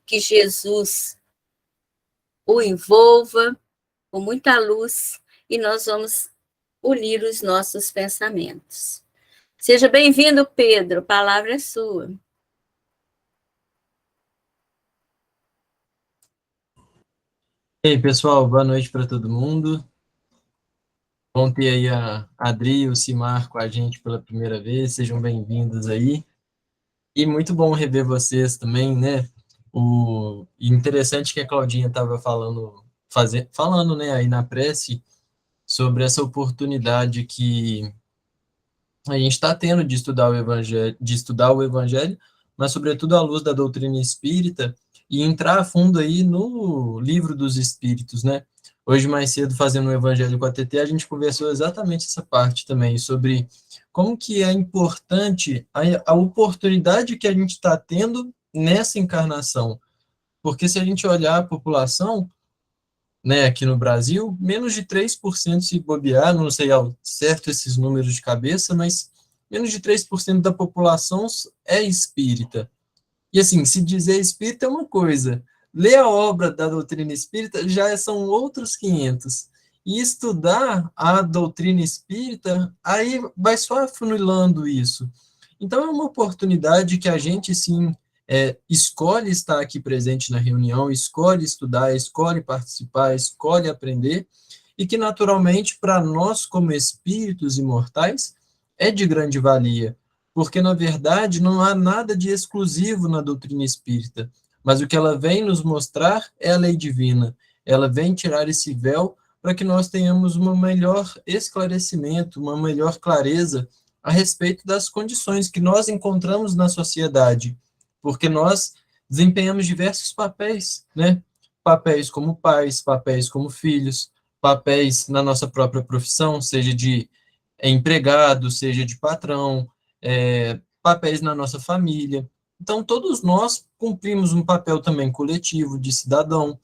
que Jesus o envolva com muita luz e nós vamos unir os nossos pensamentos. Seja bem-vindo, Pedro, a palavra é sua. E aí, pessoal, boa noite para todo mundo. Bom ter aí a Adri e o Simar com a gente pela primeira vez, sejam bem-vindos aí. E muito bom rever vocês também, né? E interessante que a Claudinha estava falando, né, aí na prece, sobre essa oportunidade que a gente está tendo de estudar o Evangelho, mas sobretudo à luz da doutrina espírita e entrar a fundo aí no livro dos Espíritos, né? Hoje mais cedo, fazendo o Evangelho com a TT, a gente conversou exatamente essa parte também, sobre como que é importante a oportunidade que a gente está tendo nessa encarnação. Porque se a gente olhar a população, né, aqui no Brasil, menos de 3% se bobear, não sei ao certo esses números de cabeça, mas menos de 3% da população é espírita. E assim, se dizer espírita é uma coisa, ler a obra da doutrina espírita já são outros 500. E estudar a doutrina espírita, aí vai só afunilando isso. Então é uma oportunidade que a gente, sim, escolhe estar aqui presente na reunião, escolhe estudar, escolhe participar, escolhe aprender, e que naturalmente, para nós, como espíritos imortais, é de grande valia, porque na verdade não há nada de exclusivo na doutrina espírita, mas o que ela vem nos mostrar é a lei divina, ela vem tirar esse véu para que nós tenhamos um melhor esclarecimento, uma melhor clareza a respeito das condições que nós encontramos na sociedade, porque nós desempenhamos diversos papéis, né? Papéis como pais, papéis como filhos, papéis na nossa própria profissão, seja de empregado, seja de patrão, papéis na nossa família. Então, todos nós cumprimos um papel também coletivo de cidadão.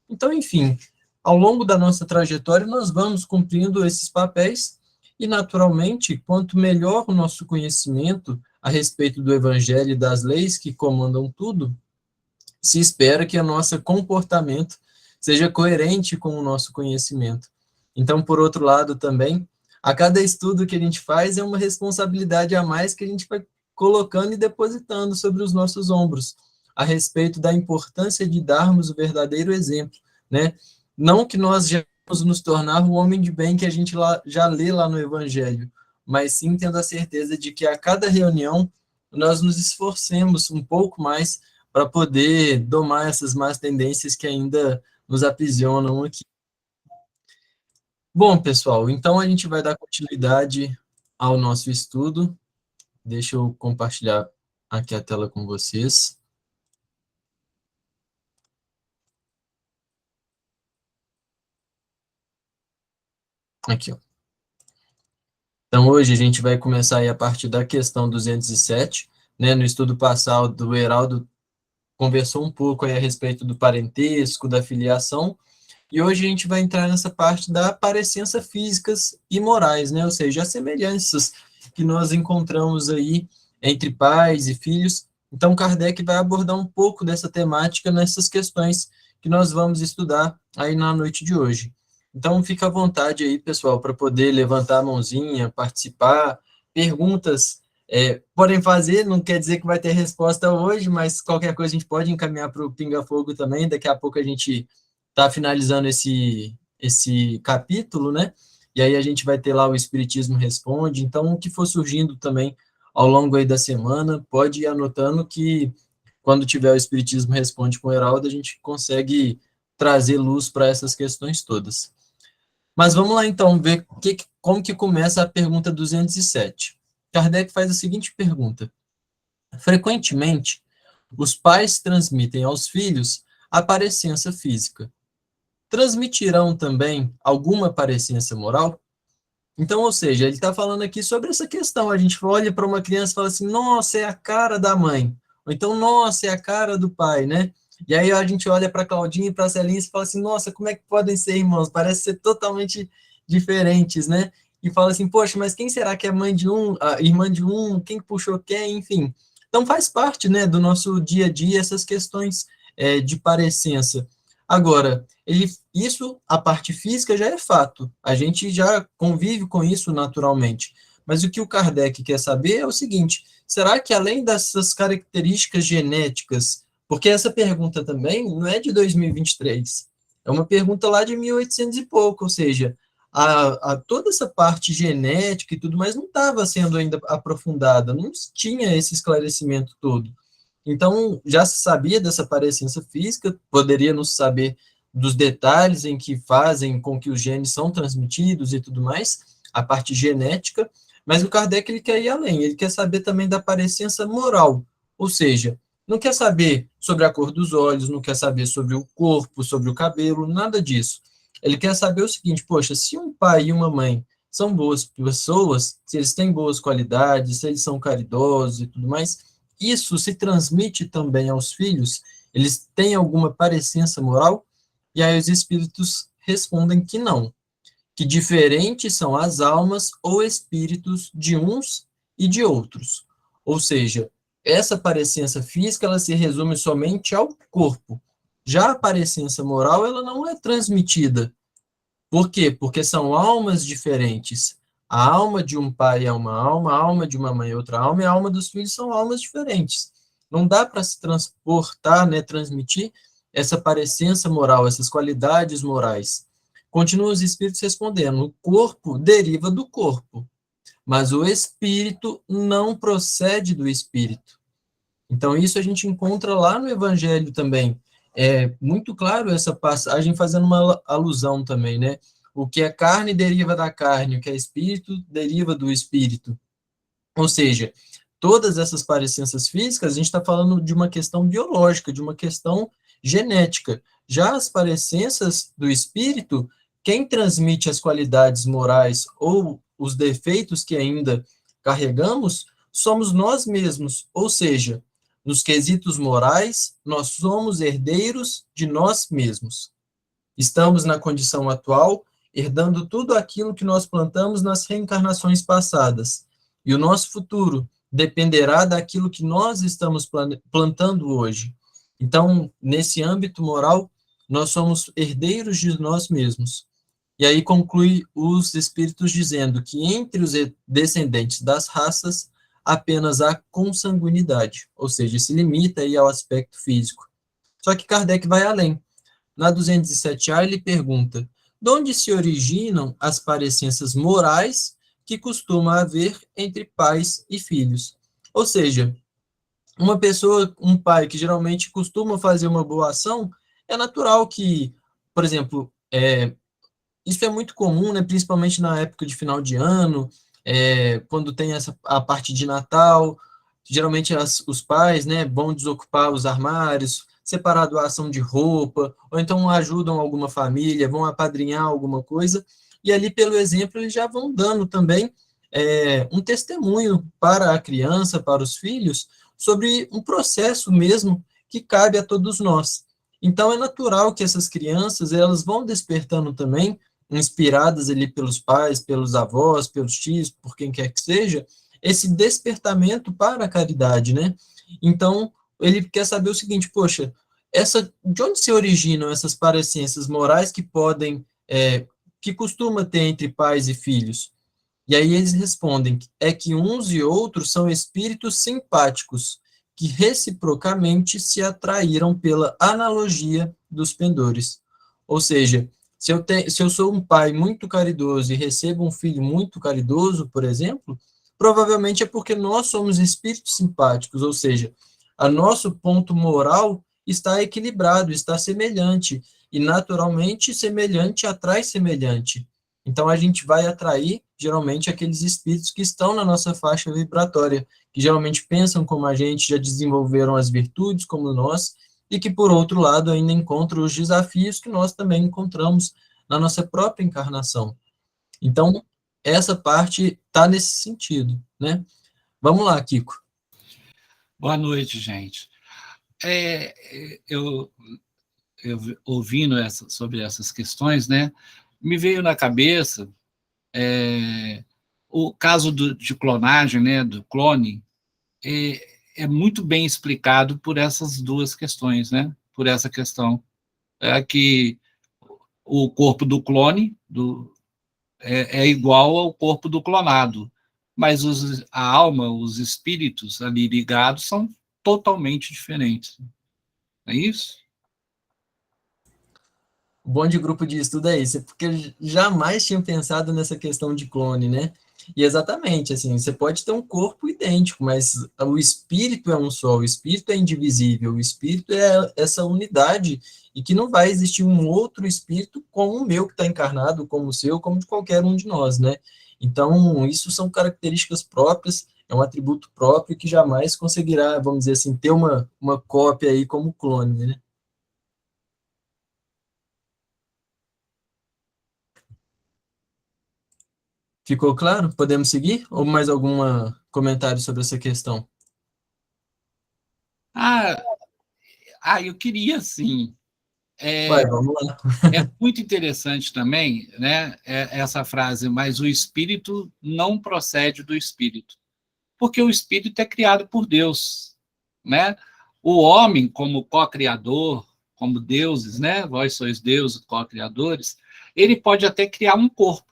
Então, enfim, ao longo da nossa trajetória, nós vamos cumprindo esses papéis e, naturalmente, quanto melhor o nosso conhecimento a respeito do Evangelho e das leis que comandam tudo, se espera que o nosso comportamento seja coerente com o nosso conhecimento. Então, por outro lado, também, a cada estudo que a gente faz é uma responsabilidade a mais que a gente vai colocando e depositando sobre os nossos ombros, a respeito da importância de darmos o verdadeiro exemplo, né? Não que nós já vamos nos tornar o homem de bem que a gente já lê lá no Evangelho, mas sim tendo a certeza de que a cada reunião nós nos esforcemos um pouco mais para poder domar essas más tendências que ainda nos aprisionam aqui. Bom, pessoal, então a gente vai dar continuidade ao nosso estudo. Deixa eu compartilhar aqui a tela com vocês. Aqui, ó. Então, hoje a gente vai começar aí a partir da questão 207, né? No estudo passado, o Heraldo conversou um pouco aí a respeito do parentesco, da filiação, e hoje a gente vai entrar nessa parte da parecença físicas e morais, né? Ou seja, as semelhanças que nós encontramos aí entre pais e filhos. Então, Kardec vai abordar um pouco dessa temática nessas questões que nós vamos estudar aí na noite de hoje. Então, fica à vontade aí, pessoal, para poder levantar a mãozinha, participar, perguntas podem fazer, não quer dizer que vai ter resposta hoje, mas qualquer coisa a gente pode encaminhar para o Pinga Fogo também, daqui a pouco a gente está finalizando esse capítulo, né? E aí a gente vai ter lá o Espiritismo Responde. Então, o que for surgindo também ao longo aí da semana, pode ir anotando que quando tiver o Espiritismo Responde com o Heraldo, a gente consegue trazer luz para essas questões todas. Mas vamos lá então ver como que começa a pergunta 207. Kardec faz a seguinte pergunta: frequentemente, os pais transmitem aos filhos a parecença física. Transmitirão também alguma parecença moral? Então, ou seja, ele está falando aqui sobre essa questão. A gente olha para uma criança e fala assim, nossa, é a cara da mãe. Ou então, nossa, é a cara do pai, né? E aí a gente olha para a Claudinha e para a Celinha e fala assim, nossa, como é que podem ser irmãos? Parece ser totalmente diferentes, né? E fala assim, poxa, mas quem será que é mãe de um, a irmã de um, quem puxou quem, enfim. Então, faz parte, né, do nosso dia a dia essas questões de parecença. Agora, isso, a parte física já é fato, a gente já convive com isso naturalmente. Mas o que o Kardec quer saber é o seguinte: será que além dessas características genéticas, porque essa pergunta também não é de 2023, é uma pergunta lá de 1800 e pouco, ou seja, toda essa parte genética e tudo mais não estava sendo ainda aprofundada, não tinha esse esclarecimento todo. Então, já se sabia dessa parecência física, poderia não saber dos detalhes em que fazem com que os genes são transmitidos e tudo mais, a parte genética, mas o Kardec ele quer ir além, ele quer saber também da parecência moral, ou seja, não quer saber sobre a cor dos olhos, não quer saber sobre o corpo, sobre o cabelo, nada disso. Ele quer saber o seguinte: poxa, se um pai e uma mãe são boas pessoas, se eles têm boas qualidades, se eles são caridosos e tudo mais, isso se transmite também aos filhos? Eles têm alguma parecência moral? E aí os espíritos respondem que não, que diferentes são as almas ou espíritos de uns e de outros. Ou seja, essa parecência física ela se resume somente ao corpo. Já a parecência moral ela não é transmitida. Por quê? Porque são almas diferentes. A alma de um pai é uma alma, a alma de uma mãe é outra alma, e a alma dos filhos são almas diferentes. Não dá para se transportar, né, transmitir essa parecência moral, essas qualidades morais. Continuam os espíritos respondendo: o corpo deriva do corpo, mas o espírito não procede do espírito. Então, isso a gente encontra lá no Evangelho também. É muito claro essa passagem fazendo uma alusão também, né? O que é carne deriva da carne, o que é espírito deriva do espírito. Ou seja, todas essas parecências físicas, a gente está falando de uma questão biológica, de uma questão genética. Já as parecências do espírito, quem transmite as qualidades morais ou os defeitos que ainda carregamos, somos nós mesmos. Ou seja, nos quesitos morais, nós somos herdeiros de nós mesmos. Estamos na condição atual, herdando tudo aquilo que nós plantamos nas reencarnações passadas. E o nosso futuro dependerá daquilo que nós estamos plantando hoje. Então, nesse âmbito moral, nós somos herdeiros de nós mesmos. E aí conclui os espíritos dizendo que entre os descendentes das raças, apenas há consanguinidade, ou seja, se limita aí ao aspecto físico. Só que Kardec vai além. Na 207A, ele pergunta: de onde se originam as parecências morais que costuma haver entre pais e filhos? Ou seja, uma pessoa, um pai que geralmente costuma fazer uma boa ação, é natural que, por exemplo, isso é muito comum, né, principalmente na época de final de ano, quando tem a parte de Natal, geralmente os pais, né, vão desocupar os armários, separar a doação de roupa, ou então ajudam alguma família, vão apadrinhar alguma coisa, e ali, pelo exemplo, eles já vão dando também um testemunho para a criança, para os filhos, sobre um processo mesmo que cabe a todos nós. Então, é natural que essas crianças, elas vão despertando também, inspiradas ali pelos pais, pelos avós, pelos tios, por quem quer que seja, esse despertamento para a caridade, né? Então, ele quer saber o seguinte: poxa, de onde se originam essas parecências morais que podem, que costuma ter entre pais e filhos? E aí eles respondem: é que uns e outros são espíritos simpáticos, que reciprocamente se atraíram pela analogia dos pendores. Ou seja, se eu sou um pai muito caridoso e recebo um filho muito caridoso, por exemplo, provavelmente é porque nós somos espíritos simpáticos, ou seja, a nosso ponto moral está equilibrado, está semelhante, e naturalmente semelhante atrai semelhante. Então a gente vai atrair geralmente aqueles espíritos que estão na nossa faixa vibratória, que geralmente pensam como a gente, já desenvolveram as virtudes como nós, e que, por outro lado, ainda encontram os desafios que nós também encontramos na nossa própria encarnação. Então, essa parte está nesse sentido, né? Vamos lá, Kiko. Boa noite, gente. Eu ouvindo sobre essas questões, né, me veio na cabeça o caso de clonagem, né, do clone. é muito bem explicado por essas duas questões, né? Por essa questão que o corpo do clone é igual ao corpo do clonado, mas a alma, os espíritos ali ligados são totalmente diferentes. É isso? O bom de grupo de estudo é isso, é porque eu jamais tinha pensado nessa questão de clone, né? E exatamente, assim, você pode ter um corpo idêntico, mas o espírito é um só, o espírito é indivisível, o espírito é essa unidade e que não vai existir um outro espírito como o meu que está encarnado, como o seu, como de qualquer um de nós, né? Então, isso são características próprias, é um atributo próprio que jamais conseguirá, vamos dizer assim, ter uma cópia aí como clone, né? Ficou claro? Podemos seguir? Ou mais algum comentário sobre essa questão? Ah, eu queria sim. Vai, vamos lá. É muito interessante também, né, essa frase, mas o espírito não procede do espírito, porque o espírito é criado por Deus, né? O homem, como co-criador, como deuses, né? Vós sois deuses, co-criadores, ele pode até criar um corpo.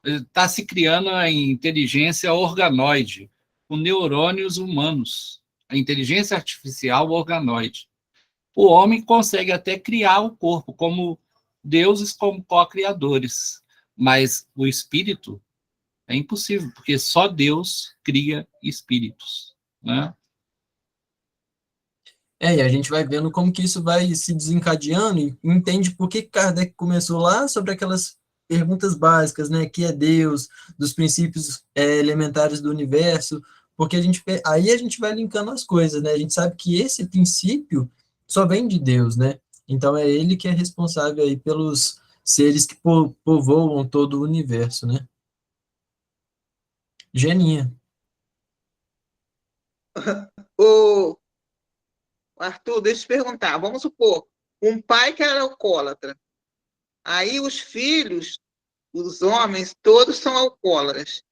Está se criando a inteligência organoide, com neurônios humanos, a inteligência artificial organoide. O homem consegue até criar o corpo, como deuses, como co-criadores, mas o espírito é impossível, porque só Deus cria espíritos, né? E a gente vai vendo como que isso vai se desencadeando e entende por que Kardec começou lá sobre aquelas perguntas básicas, né? Que é Deus, dos princípios elementares do universo, porque aí a gente vai linkando as coisas, né? A gente sabe que esse princípio só vem de Deus, né? Então é ele que é responsável aí pelos seres que povoam todo o universo, né? Geninha. Ô, Arthur, deixa eu te perguntar. Vamos supor, um pai que era alcoólatra. Aí os filhos, os homens, todos são alcoólatras.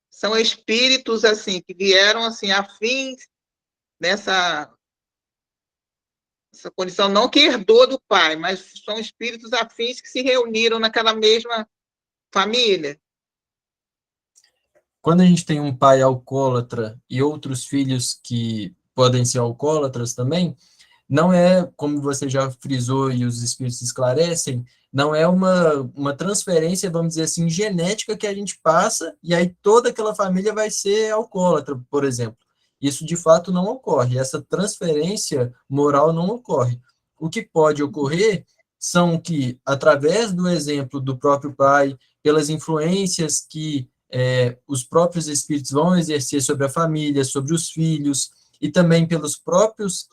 São espíritos assim que vieram assim afins nessa essa condição, não que herdou do pai, mas são espíritos afins que se reuniram naquela mesma família. Quando a gente tem um pai alcoólatra e outros filhos que podem ser alcoólatras também, não é, como você já frisou e os espíritos esclarecem, não é uma transferência, vamos dizer assim, genética que a gente passa e aí toda aquela família vai ser alcoólatra, por exemplo. Isso de fato não ocorre, essa transferência moral não ocorre. O que pode ocorrer são que, através do exemplo do próprio pai, pelas influências que os próprios espíritos vão exercer sobre a família, sobre os filhos, e também pelas próprias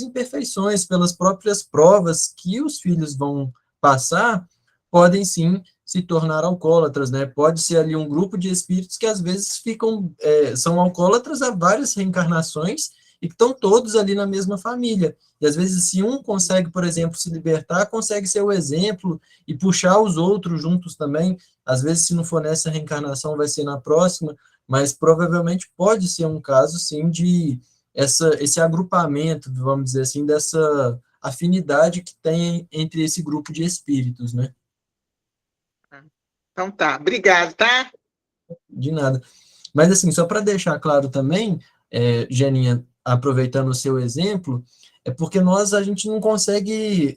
imperfeições, pelas próprias provas que os filhos vão passar, podem sim se tornar alcoólatras, né? Pode ser ali um grupo de espíritos que às vezes são alcoólatras há várias reencarnações e que estão todos ali na mesma família. E às vezes, se um consegue, por exemplo, se libertar, consegue ser o exemplo e puxar os outros juntos também. Às vezes, se não for nessa reencarnação, vai ser na próxima, mas provavelmente pode ser um caso, sim, de esse agrupamento, vamos dizer assim, dessa afinidade que tem entre esse grupo de espíritos, né? Então tá, obrigado, tá? De nada. Mas, assim, só para deixar claro também, Geninha, aproveitando o seu exemplo, é porque a gente não consegue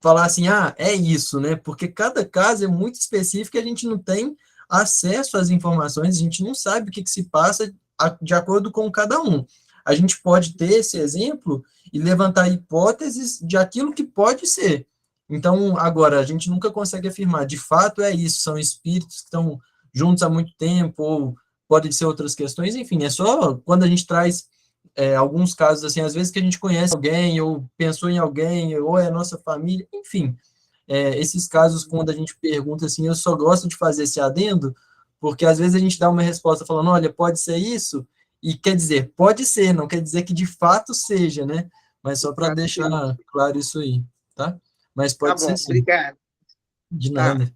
falar assim, é isso, né? Porque cada caso é muito específico e a gente não tem acesso às informações, a gente não sabe o que se passa de acordo com cada um. A gente pode ter esse exemplo e levantar hipóteses de aquilo que pode ser. Então, agora, a gente nunca consegue afirmar, de fato é isso, são espíritos que estão juntos há muito tempo, ou podem ser outras questões, enfim, é só quando a gente traz alguns casos, assim, às vezes que a gente conhece alguém, ou pensou em alguém, ou é a nossa família, enfim, esses casos, quando a gente pergunta, assim, eu só gosto de fazer esse adendo, porque às vezes a gente dá uma resposta falando, olha, pode ser isso, e quer dizer, pode ser, não quer dizer que de fato seja, né? Mas só para deixar claro isso aí, tá? Mas Tá pode ser bom, sim, obrigado. de Tá. nada.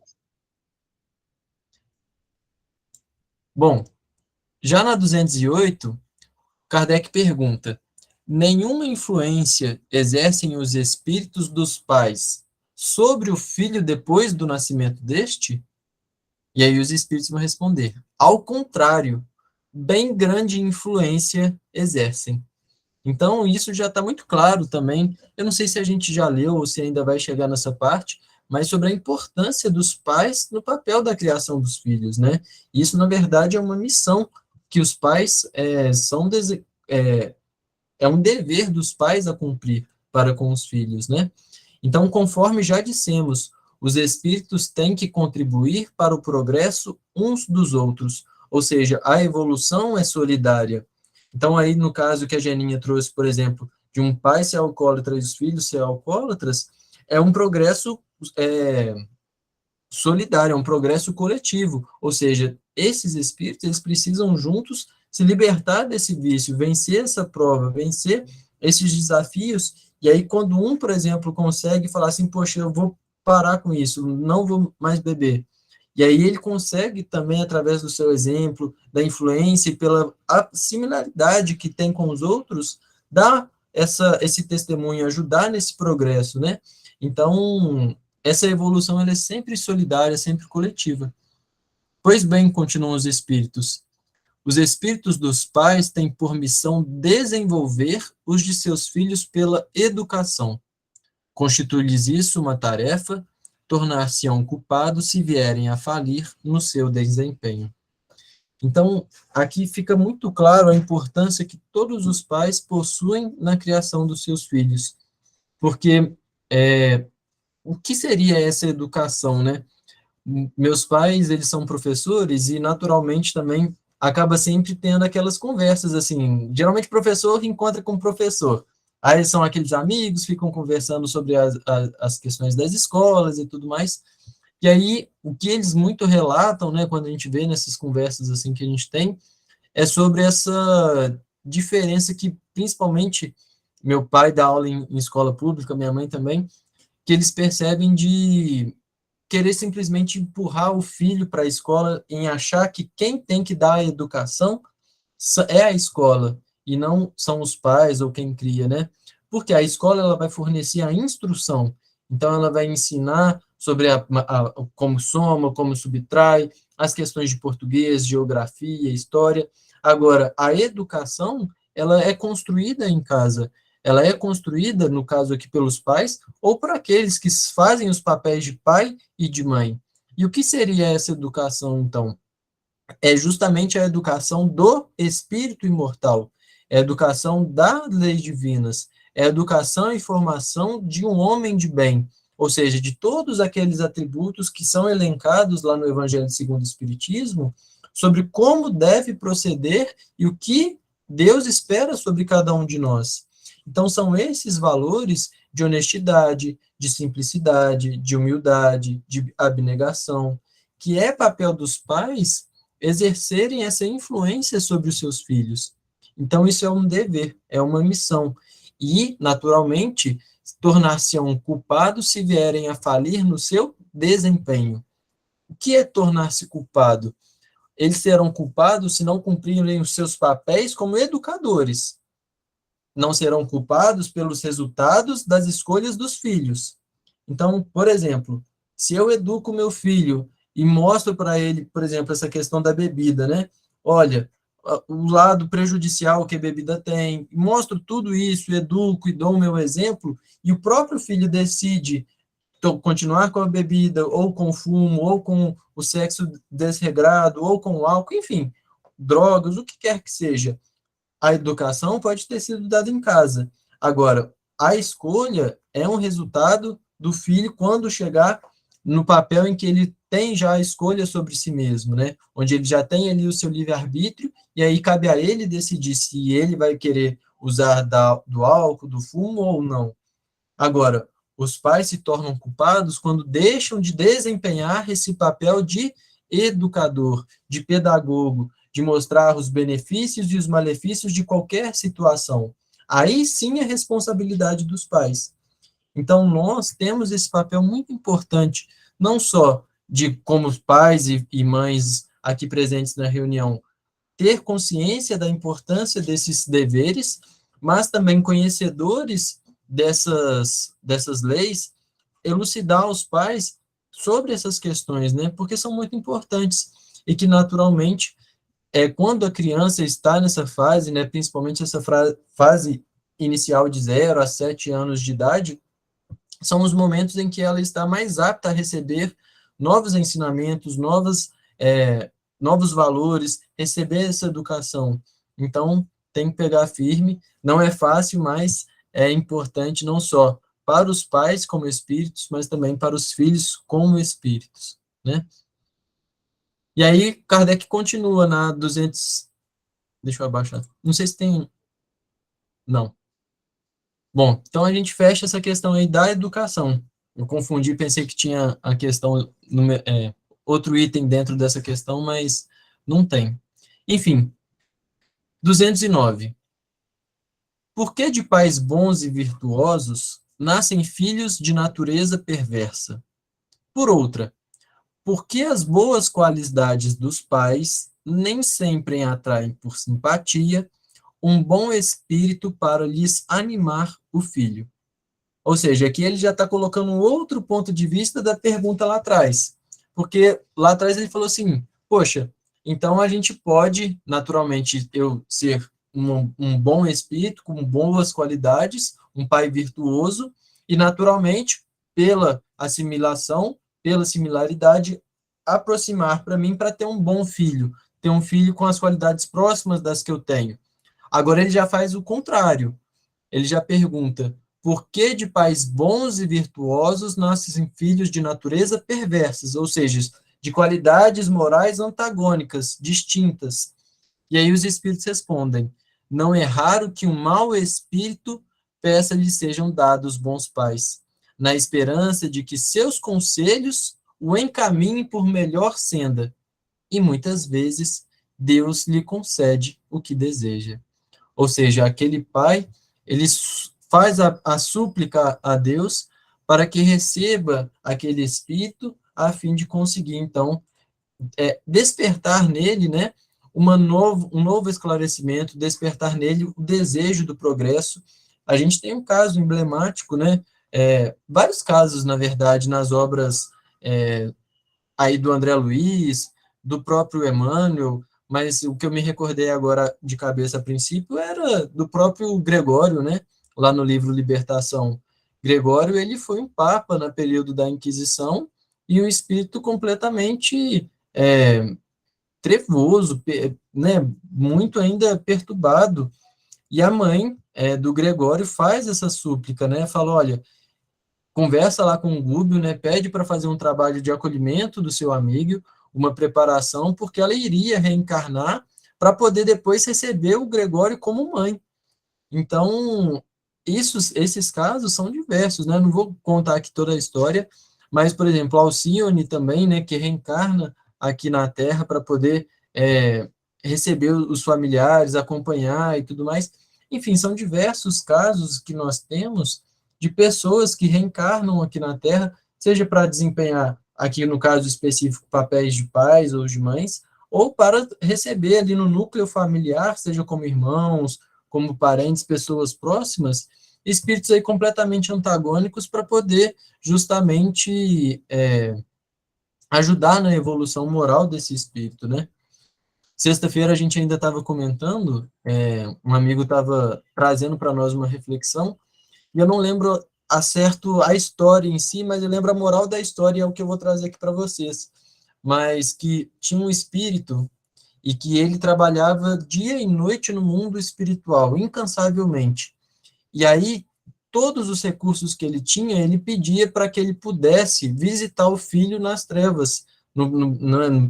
Bom, Já na 208, Kardec pergunta: nenhuma influência exercem os espíritos dos pais sobre o filho depois do nascimento deste? E aí os espíritos vão responder: ao contrário, bem grande influência exercem. Então, isso já está muito claro também. Eu não sei se a gente já leu ou se ainda vai chegar nessa parte, mas sobre a importância dos pais no papel da criação dos filhos, né? Isso, na verdade, é uma missão que os pais é um dever dos pais a cumprir para com os filhos, né? Então, conforme já dissemos, os espíritos têm que contribuir para o progresso uns dos outros, ou seja, a evolução é solidária. Então, aí, no caso que a Geninha trouxe, por exemplo, de um pai ser alcoólatra e os filhos ser alcoólatras, é um progresso solidário, é um progresso coletivo, ou seja, esses espíritos, eles precisam juntos se libertar desse vício, vencer essa prova, vencer esses desafios, e aí quando um, por exemplo, consegue falar assim, poxa, eu vou parar com isso, não vou mais beber, e aí ele consegue também, através do seu exemplo, da influência e pela similaridade que tem com os outros, dar esse testemunho, ajudar nesse progresso, né? Então, essa evolução ela é sempre solidária, sempre coletiva. Pois bem, continuam os espíritos dos pais têm por missão desenvolver os de seus filhos pela educação. Constitui-lhes isso uma tarefa, tornar-se-ão culpados se vierem a falir no seu desempenho. Então, aqui fica muito claro a importância que todos os pais possuem na criação dos seus filhos, porque o que seria essa educação, né? Meus pais, eles são professores e, naturalmente, também acaba sempre tendo aquelas conversas, assim, geralmente professor encontra com professor, aí são aqueles amigos, ficam conversando sobre as questões das escolas e tudo mais, e aí o que eles muito relatam, né, quando a gente vê nessas conversas, assim, que a gente tem, é sobre essa diferença que, principalmente, meu pai dá aula em escola pública, minha mãe também, que eles percebem de querer simplesmente empurrar o filho para a escola em achar que quem tem que dar a educação é a escola e não são os pais ou quem cria, né? Porque a escola ela vai fornecer a instrução, então ela vai ensinar sobre como soma, como subtrai, as questões de português, geografia, história. Agora, a educação ela é construída em casa, ela é construída, no caso aqui, pelos pais, ou por aqueles que fazem os papéis de pai e de mãe. E o que seria essa educação, então? É justamente a educação do espírito imortal, é a educação das leis divinas, é a educação e formação de um homem de bem, ou seja, de todos aqueles atributos que são elencados lá no Evangelho segundo o Espiritismo, sobre como deve proceder e o que Deus espera sobre cada um de nós. Então, são esses valores de honestidade, de simplicidade, de humildade, de abnegação, que é papel dos pais exercerem essa influência sobre os seus filhos. Então, isso é um dever, é uma missão. E, naturalmente, tornar-se-ão culpados se vierem a falir no seu desempenho. O que é tornar-se culpado? Eles serão culpados se não cumprirem os seus papéis como educadores. Não serão culpados pelos resultados das escolhas dos filhos. Então, por exemplo, se eu educo meu filho e mostro para ele, por exemplo, essa questão da bebida, né? Olha, o lado prejudicial que a bebida tem, mostro tudo isso, educo e dou o meu exemplo, e o próprio filho decide continuar com a bebida, ou com o fumo, ou com o sexo desregrado, ou com o álcool, enfim, drogas, o que quer que seja. A educação pode ter sido dada em casa. Agora, a escolha é um resultado do filho quando chegar no papel em que ele tem já a escolha sobre si mesmo, né? Onde ele já tem ali o seu livre-arbítrio, e aí cabe a ele decidir se ele vai querer usar do álcool, do fumo ou não. Agora, os pais se tornam culpados quando deixam de desempenhar esse papel de educador, de pedagogo, de mostrar os benefícios e os malefícios de qualquer situação. Aí sim é responsabilidade dos pais. Então, nós temos esse papel muito importante, não só de como pais e mães aqui presentes na reunião ter consciência da importância desses deveres, mas também conhecedores dessas leis, elucidar aos pais sobre essas questões, né? Porque são muito importantes e que, naturalmente, quando a criança está nessa fase, né, principalmente essa fase inicial de 0 a 7 anos de idade, são os momentos em que ela está mais apta a receber novos ensinamentos, novos valores, receber essa educação. Então, tem que pegar firme. Não é fácil, mas é importante não só para os pais como espíritos, mas também para os filhos como espíritos, né? E aí, Kardec continua na 200... Deixa eu abaixar. Não sei se tem... Não. Bom, então a gente fecha essa questão aí da educação. Eu confundi, pensei que tinha a questão, outro item dentro dessa questão, mas não tem. Enfim, 209. Por que de pais bons e virtuosos nascem filhos de natureza perversa? Por outra, por que as boas qualidades dos pais nem sempre atraem por simpatia um bom espírito para lhes animar o filho? Ou seja, aqui ele já está colocando um outro ponto de vista da pergunta lá atrás. Porque lá atrás ele falou assim, poxa, então a gente pode, naturalmente, eu ser um bom espírito, com boas qualidades, um pai virtuoso, e naturalmente, pela assimilação, pela similaridade, aproximar para mim para ter um bom filho, ter um filho com as qualidades próximas das que eu tenho. Agora ele já faz o contrário. Ele já pergunta, por que de pais bons e virtuosos nascem filhos de natureza perversas, ou seja, de qualidades morais antagônicas, distintas? E aí os espíritos respondem, não é raro que um mau espírito peça-lhe sejam dados bons pais, na esperança de que seus conselhos o encaminhem por melhor senda, e muitas vezes Deus lhe concede o que deseja. Ou seja, aquele pai, ele faz a súplica a Deus para que receba aquele espírito a fim de conseguir, então, despertar nele, né, um novo esclarecimento, despertar nele o desejo do progresso. A gente tem um caso emblemático, né, vários casos, na verdade, nas obras aí do André Luiz, do próprio Emmanuel, mas o que eu me recordei agora de cabeça a princípio era do próprio Gregório, né, lá no livro Libertação. Gregório, ele foi um papa no período da Inquisição e um espírito completamente trevoso, né, muito ainda perturbado. E a mãe do Gregório faz essa súplica, né, fala, olha, conversa lá com o Gúbio, né, pede para fazer um trabalho de acolhimento do seu amigo, uma preparação, porque ela iria reencarnar para poder depois receber o Gregório como mãe. Então, esses casos são diversos, né? Não vou contar aqui toda a história, mas, por exemplo, Alcione também, né, que reencarna aqui na Terra para poder receber os familiares, acompanhar e tudo mais. Enfim, são diversos casos que nós temos de pessoas que reencarnam aqui na Terra, seja para desempenhar, aqui no caso específico, papéis de pais ou de mães, ou para receber ali no núcleo familiar, seja como irmãos, como parentes, pessoas próximas, espíritos aí completamente antagônicos para poder justamente ajudar na evolução moral desse espírito, né? Sexta-feira a gente ainda estava comentando, um amigo estava trazendo para nós uma reflexão, e eu não lembro acerto a história em si, mas eu lembro a moral da história, é o que eu vou trazer aqui para vocês. Mas que tinha um espírito e que ele trabalhava dia e noite no mundo espiritual, incansavelmente. E aí, todos os recursos que ele tinha, ele pedia para que ele pudesse visitar o filho nas trevas,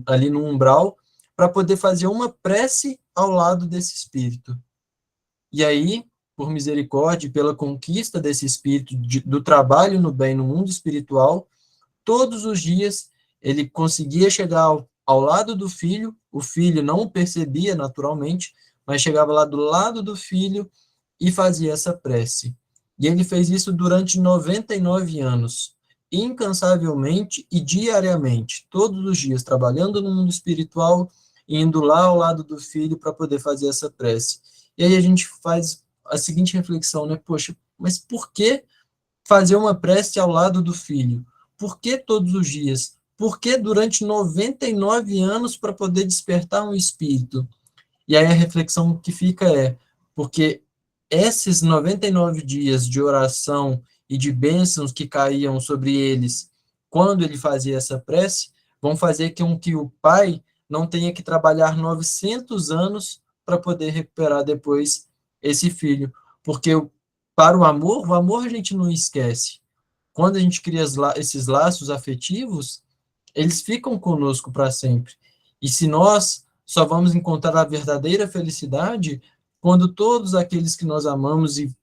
ali no umbral, para poder fazer uma prece ao lado desse espírito. E aí, por misericórdia e pela conquista desse espírito, do trabalho no bem no mundo espiritual, todos os dias ele conseguia chegar ao lado do filho, o filho não o percebia naturalmente, mas chegava lá do lado do filho e fazia essa prece. E ele fez isso durante 99 anos, incansavelmente e diariamente, todos os dias, trabalhando no mundo espiritual indo lá ao lado do filho para poder fazer essa prece. E aí a gente faz a seguinte reflexão, né? Poxa, mas por que fazer uma prece ao lado do filho? Por que todos os dias? Por que durante 99 anos para poder despertar um espírito? E aí a reflexão que fica é, porque esses 99 dias de oração e de bênçãos que caíam sobre eles quando ele fazia essa prece, vão fazer com que o pai não tenha que trabalhar 900 anos para poder recuperar depois esse filho. Porque para o amor a gente não esquece. Quando a gente cria esses laços afetivos, eles ficam conosco para sempre. E se nós só vamos encontrar a verdadeira felicidade quando todos aqueles que nós amamos e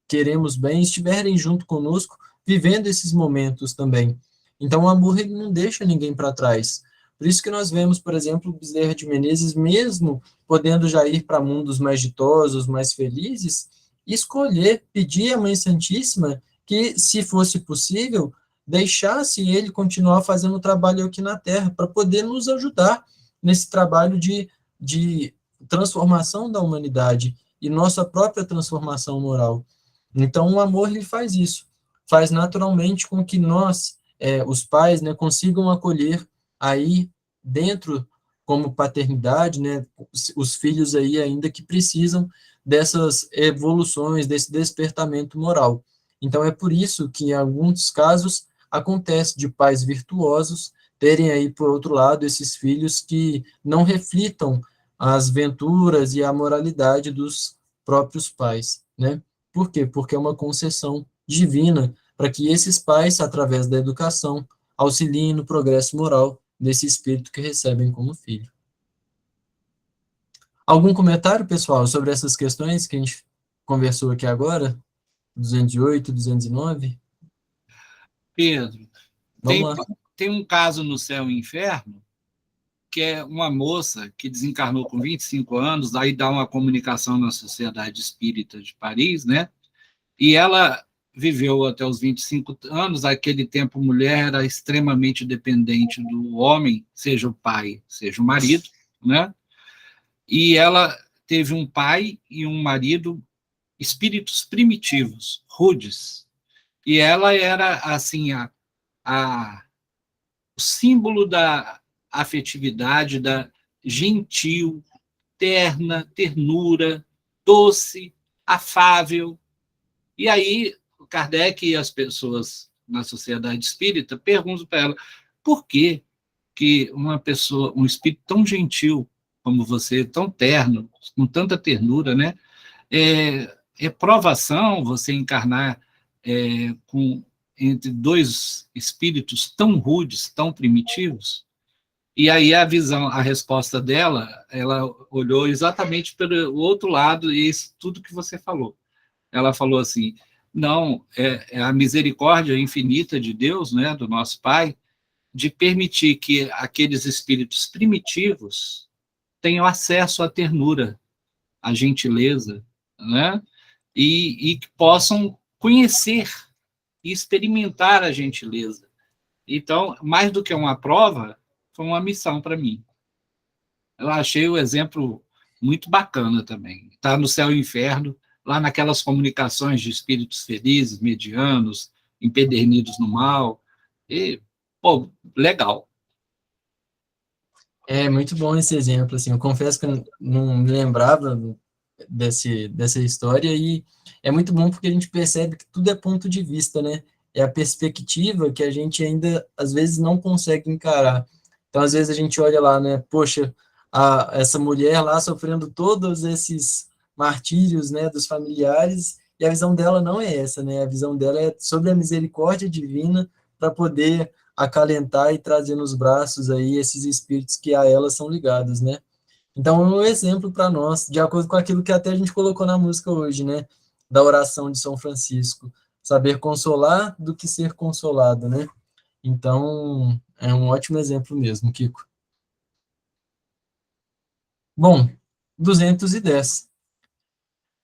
queremos bem estiverem junto conosco, vivendo esses momentos também. Então, o amor ele não deixa ninguém para trás. Por isso que nós vemos, por exemplo, Bezerra de Menezes, mesmo podendo já ir para mundos mais ditosos, mais felizes, escolher, pedir à Mãe Santíssima que, se fosse possível, deixasse ele continuar fazendo o trabalho aqui na Terra, para poder nos ajudar nesse trabalho de transformação da humanidade e nossa própria transformação moral. Então, o amor ele faz isso, faz naturalmente com que nós, os pais, né, consigam acolher aí dentro, como paternidade, né, os filhos aí ainda que precisam dessas evoluções, desse despertamento moral. Então, é por isso que, em alguns casos, acontece de pais virtuosos terem aí, por outro lado, esses filhos que não reflitam as venturas e a moralidade dos próprios pais, né? Por quê? Porque é uma concessão divina para que esses pais, através da educação, auxiliem no progresso moral desse espírito que recebem como filho. Algum comentário, pessoal, sobre essas questões que a gente conversou aqui agora? 208, 209? Pedro, Vamos lá. tem um caso no Céu e Inferno, que é uma moça que desencarnou com 25 anos, aí dá uma comunicação na Sociedade Espírita de Paris, né? E ela viveu até os 25 anos, naquele tempo a mulher era extremamente dependente do homem, seja o pai, seja o marido, né? E ela teve um pai e um marido, espíritos primitivos, rudes. E ela era, assim, o símbolo da afetividade, da gentil, terna, ternura, doce, afável. E aí, o Kardec e as pessoas na sociedade espírita perguntam para ela por que uma pessoa, um espírito tão gentil como você, tão terno, com tanta ternura, né? É provação você encarnar entre dois espíritos tão rudes, tão primitivos? E aí a resposta dela, ela olhou exatamente pelo outro lado, e isso tudo que você falou. Ela falou assim, não, é a misericórdia infinita de Deus, né, do nosso Pai, de permitir que aqueles espíritos primitivos tenham acesso à ternura, à gentileza, né, e que possam conhecer e experimentar a gentileza. Então, mais do que uma prova, foi uma missão para mim. Eu achei o exemplo muito bacana também. Está no Céu e Inferno, lá naquelas comunicações de espíritos felizes, medianos, empedernidos no mal. E, pô, legal. É muito bom esse exemplo, assim, eu confesso que eu não me lembrava dessa história, e é muito bom porque a gente percebe que tudo é ponto de vista, né? É a perspectiva que a gente ainda, às vezes, não consegue encarar. Então, às vezes, a gente olha lá, né? Poxa, essa mulher lá sofrendo todos esses martírios, né, dos familiares, e a visão dela não é essa, né? A visão dela é sobre a misericórdia divina para poder acalentar e trazer nos braços aí esses espíritos que a ela são ligados, né? Então, é um exemplo para nós, de acordo com aquilo que até a gente colocou na música hoje, né? Da oração de São Francisco. Saber consolar do que ser consolado, né? Então, é um ótimo exemplo mesmo, Kiko. Bom, 210.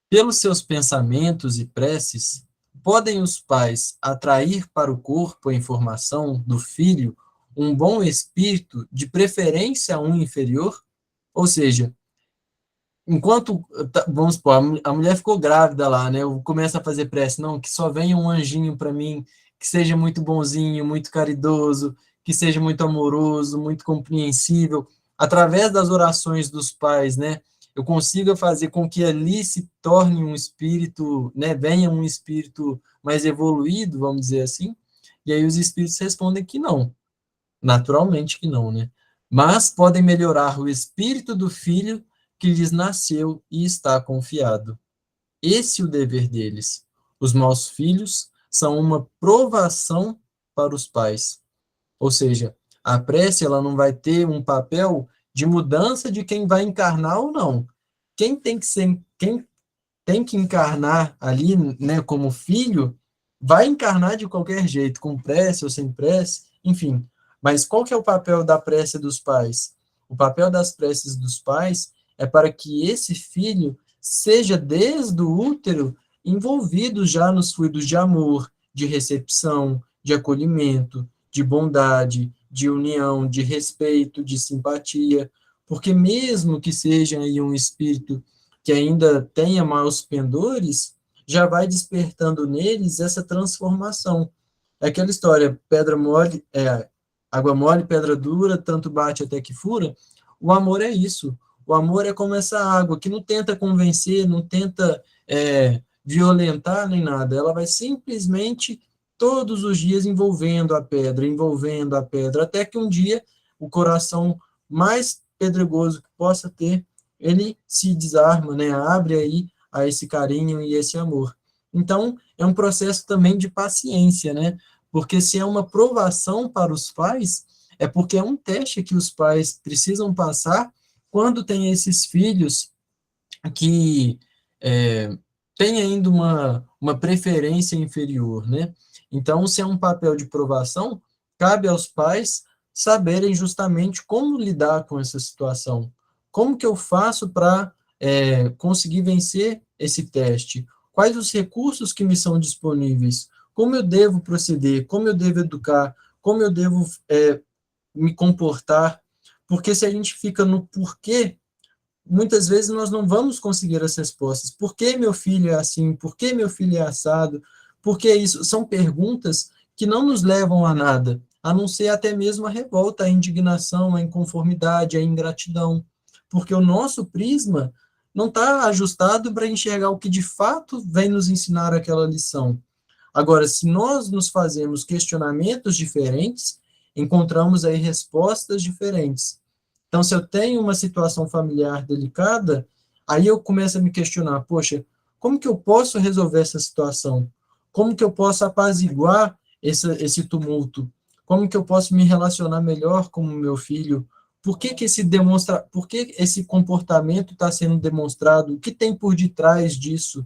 Pelos seus pensamentos e preces, podem os pais atrair para o corpo a informação do filho um bom espírito, de preferência um inferior? Ou seja, enquanto, vamos supor, a mulher ficou grávida lá, né? Eu começo a fazer prece, não, que só venha um anjinho para mim, que seja muito bonzinho, muito caridoso, que seja muito amoroso, muito compreensível. Através das orações dos pais, né? Eu consiga fazer com que ali se torne um espírito, né? Venha um espírito mais evoluído, vamos dizer assim. E aí os espíritos respondem que não, naturalmente que não, né? Mas podem melhorar o espírito do filho que lhes nasceu e está confiado. Esse é o dever deles. Os maus filhos são uma provação para os pais. Ou seja, a prece ela não vai ter um papel de mudança de quem vai encarnar ou não. Quem tem que encarnar ali, né, como filho, vai encarnar de qualquer jeito, com prece ou sem prece, enfim. Mas qual que é o papel da prece dos pais? O papel das preces dos pais é para que esse filho seja, desde o útero, envolvido já nos fluidos de amor, de recepção, de acolhimento, de bondade, de união, de respeito, de simpatia, porque mesmo que seja aí um espírito que ainda tenha maus pendores, já vai despertando neles essa transformação. É aquela história, pedra mole, água mole, pedra dura, tanto bate até que fura. O amor é isso. O amor é como essa água que não tenta convencer, não tenta violentar nem nada. Ela vai simplesmente todos os dias envolvendo a pedra, até que um dia o coração mais pedregoso que possa ter, ele se desarma, né? Abre aí a esse carinho e esse amor. Então, é um processo também de paciência, né? Porque se é uma provação para os pais, é porque é um teste que os pais precisam passar quando tem esses filhos que têm ainda uma preferência inferior, né? Então, se é um papel de provação, cabe aos pais saberem justamente como lidar com essa situação. Como que eu faço para conseguir vencer esse teste? Quais os recursos que me são disponíveis? Como eu devo proceder? Como eu devo educar? Como eu devo me comportar? Porque se a gente fica no porquê, muitas vezes nós não vamos conseguir as respostas. Por que meu filho é assim? Por que meu filho é assado? Por que isso? São perguntas que não nos levam a nada, a não ser até mesmo a revolta, a indignação, a inconformidade, a ingratidão. Porque o nosso prisma não está ajustado para enxergar o que de fato vem nos ensinar aquela lição. Agora, se nós nos fazemos questionamentos diferentes, encontramos aí respostas diferentes. Então, se eu tenho uma situação familiar delicada, aí eu começo a me questionar, poxa, como que eu posso resolver essa situação? Como que eu posso apaziguar esse tumulto? Como que eu posso me relacionar melhor com o meu filho? Por que esse comportamento está sendo demonstrado? O que tem por detrás disso?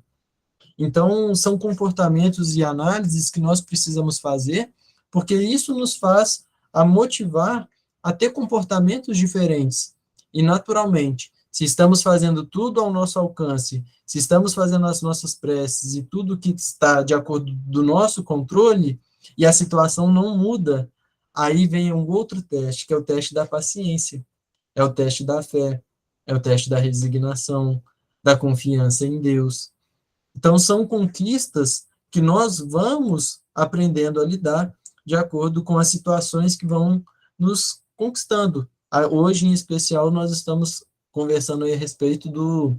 Então, são comportamentos e análises que nós precisamos fazer, porque isso nos faz a motivar a ter comportamentos diferentes. E, naturalmente, se estamos fazendo tudo ao nosso alcance, se estamos fazendo as nossas preces e tudo que está de acordo do nosso controle, e a situação não muda, aí vem um outro teste, que é o teste da paciência, é o teste da fé, é o teste da resignação, da confiança em Deus. Então, são conquistas que nós vamos aprendendo a lidar de acordo com as situações que vão nos conquistando. Hoje, em especial, nós estamos conversando aí a respeito do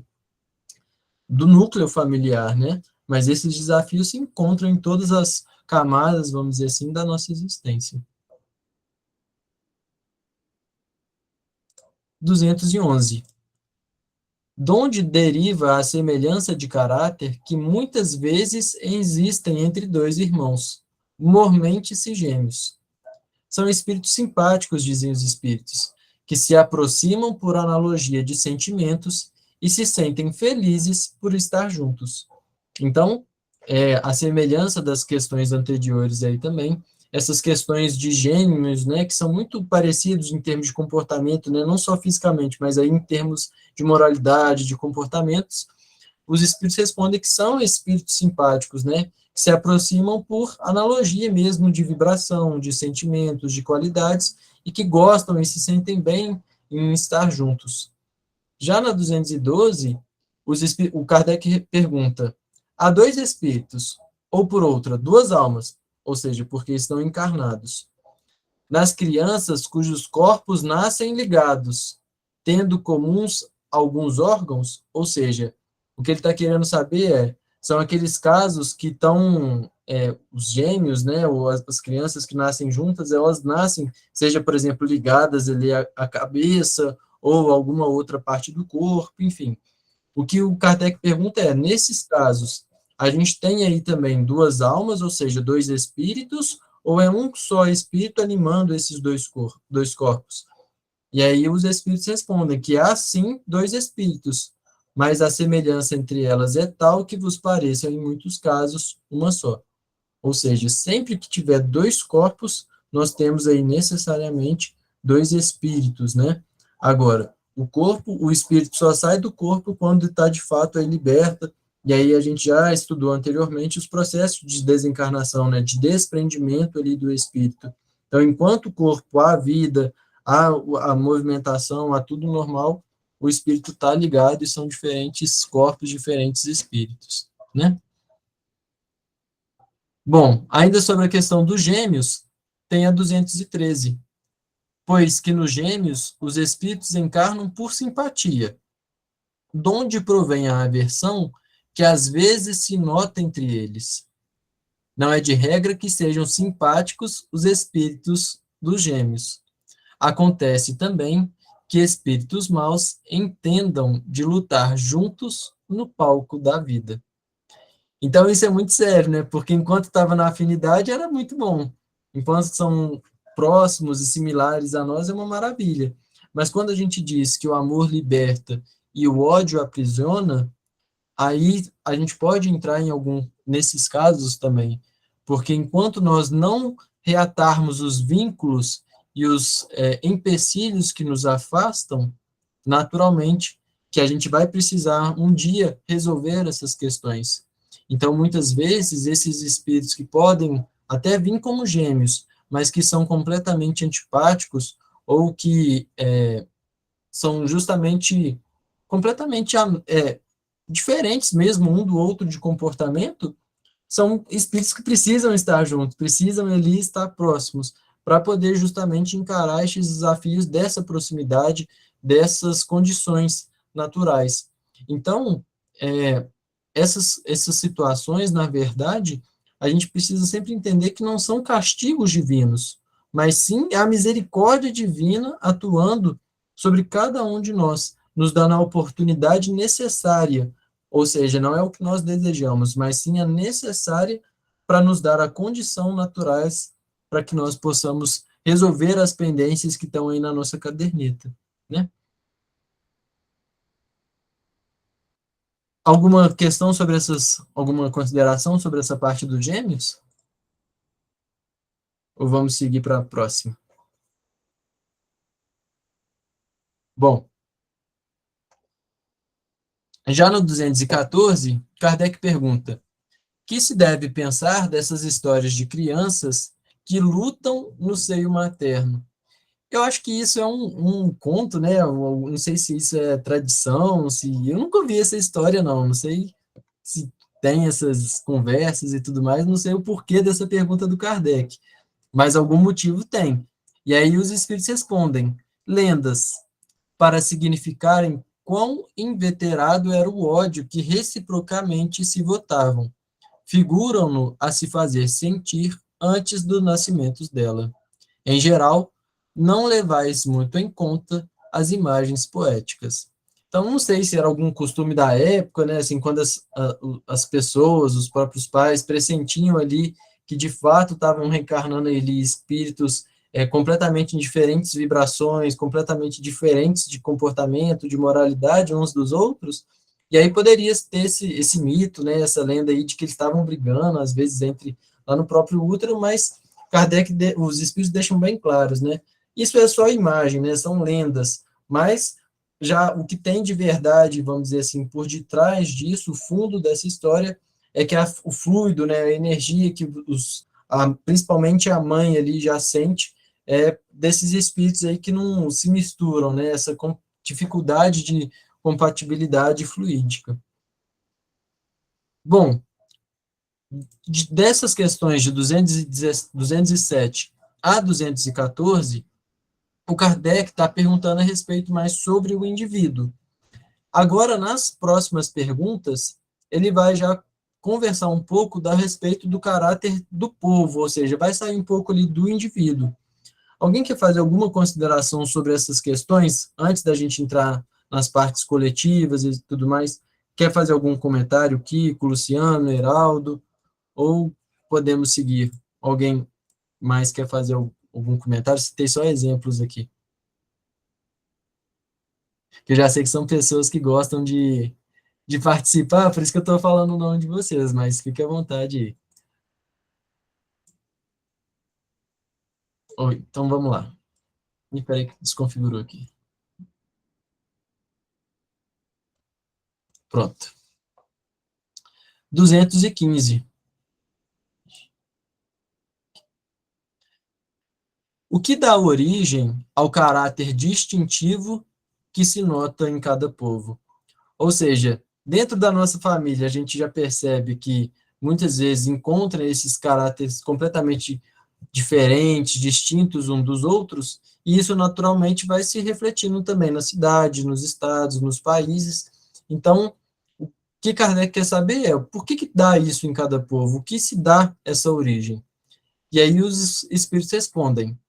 núcleo familiar, né? Mas esses desafios se encontram em todas as camadas, vamos dizer assim, da nossa existência. 211. Donde deriva a semelhança de caráter que muitas vezes existem entre dois irmãos, mormente gêmeos. São espíritos simpáticos, dizem os espíritos, que se aproximam por analogia de sentimentos e se sentem felizes por estar juntos. Então, a semelhança das questões anteriores aí também, essas questões de gêmeos, né, que são muito parecidos em termos de comportamento, né, não só fisicamente, mas aí em termos de moralidade, de comportamentos, os espíritos respondem que são espíritos simpáticos, né, que se aproximam por analogia mesmo de vibração, de sentimentos, de qualidades, e que gostam e se sentem bem em estar juntos. Já na 212, o Kardec pergunta: há dois espíritos, ou por outra, duas almas, ou seja, porque estão encarnados, nas crianças cujos corpos nascem ligados, tendo comuns alguns órgãos, ou seja, o que ele está querendo saber são aqueles casos que estão, os gêmeos, né, ou as crianças que nascem juntas, elas nascem, seja, por exemplo, ligadas ali à cabeça, ou alguma outra parte do corpo, enfim. O que o Kardec pergunta nesses casos, a gente tem aí também duas almas, ou seja, dois espíritos, ou é um só espírito animando esses dois corpos? E aí os espíritos respondem que há sim dois espíritos, mas a semelhança entre elas é tal que vos pareça, em muitos casos, uma só. Ou seja, sempre que tiver dois corpos, nós temos aí necessariamente dois espíritos, né? Agora, o espírito só sai do corpo quando está de fato aí liberta, e aí a gente já estudou anteriormente os processos de desencarnação, né, de desprendimento ali do espírito. Então, enquanto o corpo há vida, há a movimentação, há tudo normal, o espírito está ligado e são diferentes corpos, diferentes espíritos, né? Bom, ainda sobre a questão dos gêmeos, tem a 213, pois que nos gêmeos os espíritos encarnam por simpatia, donde provém a aversão que às vezes se nota entre eles. Não é de regra que sejam simpáticos os espíritos dos gêmeos. Acontece também que espíritos maus entendam de lutar juntos no palco da vida. Então isso é muito sério, né? Porque enquanto estava na afinidade era muito bom. Enquanto são próximos e similares a nós é uma maravilha. Mas quando a gente diz que o amor liberta e o ódio aprisiona, aí a gente pode entrar em nesses casos também, porque enquanto nós não reatarmos os vínculos e os empecilhos que nos afastam, naturalmente que a gente vai precisar um dia resolver essas questões. Então, muitas vezes, esses espíritos que podem até vir como gêmeos, mas que são completamente antipáticos ou que são justamente completamente diferentes mesmo um do outro de comportamento, são espíritos que precisam estar juntos, precisam ali estar próximos, para poder justamente encarar esses desafios dessa proximidade, dessas condições naturais. Então, essas situações, na verdade, a gente precisa sempre entender que não são castigos divinos, mas sim a misericórdia divina atuando sobre cada um de nós, nos dando a oportunidade necessária, ou seja, não é o que nós desejamos, mas sim a necessária para nos dar a condição naturais para que nós possamos resolver as pendências que estão aí na nossa caderneta, né? Alguma questão sobre alguma consideração sobre essa parte dos gêmeos? Ou vamos seguir para a próxima? Bom, já no 214, Kardec pergunta: que se deve pensar dessas histórias de crianças que lutam no seio materno? Eu acho que isso é um conto, né? Eu não sei se isso é tradição, se eu nunca ouvi essa história, não sei se tem essas conversas e tudo mais, não sei o porquê dessa pergunta do Kardec, mas algum motivo tem. E aí os espíritos respondem: lendas, para significarem quão inveterado era o ódio que reciprocamente se votavam, figuram-no a se fazer sentir antes do nascimento dela. Em geral, não levais muito em conta as imagens poéticas. Então, não sei se era algum costume da época, né, assim, quando as pessoas, os próprios pais, pressentiam ali que, de fato, estavam reencarnando ali espíritos completamente em diferentes vibrações, completamente diferentes de comportamento, de moralidade uns dos outros, e aí poderia ter esse mito, né, essa lenda aí de que eles estavam brigando, às vezes, lá no próprio útero, mas Kardec, os espíritos deixam bem claros, né, isso é só imagem, né, são lendas, mas já o que tem de verdade, vamos dizer assim, por detrás disso, o fundo dessa história, é que o fluido, né, a energia que principalmente a mãe ali já sente, desses espíritos aí que não se misturam, né, essa dificuldade de compatibilidade fluídica. Bom, dessas questões de 207 a 214, o Kardec está perguntando a respeito mais sobre o indivíduo. Agora, nas próximas perguntas, ele vai já conversar um pouco a respeito do caráter do povo, ou seja, vai sair um pouco ali do indivíduo. Alguém quer fazer alguma consideração sobre essas questões, antes da gente entrar nas partes coletivas e tudo mais? Quer fazer algum comentário, Kiko, Luciano, Heraldo? Ou podemos seguir? Alguém mais quer fazer algum comentário? Citei só exemplos aqui. Que eu já sei que são pessoas que gostam de participar, por isso que eu estou falando o nome de vocês, mas fique à vontade aí. Então vamos lá. Espera aí que desconfigurou aqui. Pronto. 215. O que dá origem ao caráter distintivo que se nota em cada povo? Ou seja, dentro da nossa família, a gente já percebe que muitas vezes encontra esses caráteres completamente diferentes, distintos uns dos outros, e isso naturalmente vai se refletindo também na cidade, nos estados, nos países. Então, o que Kardec quer saber é por que dá isso em cada povo? O que se dá essa origem? E aí os espíritos respondem.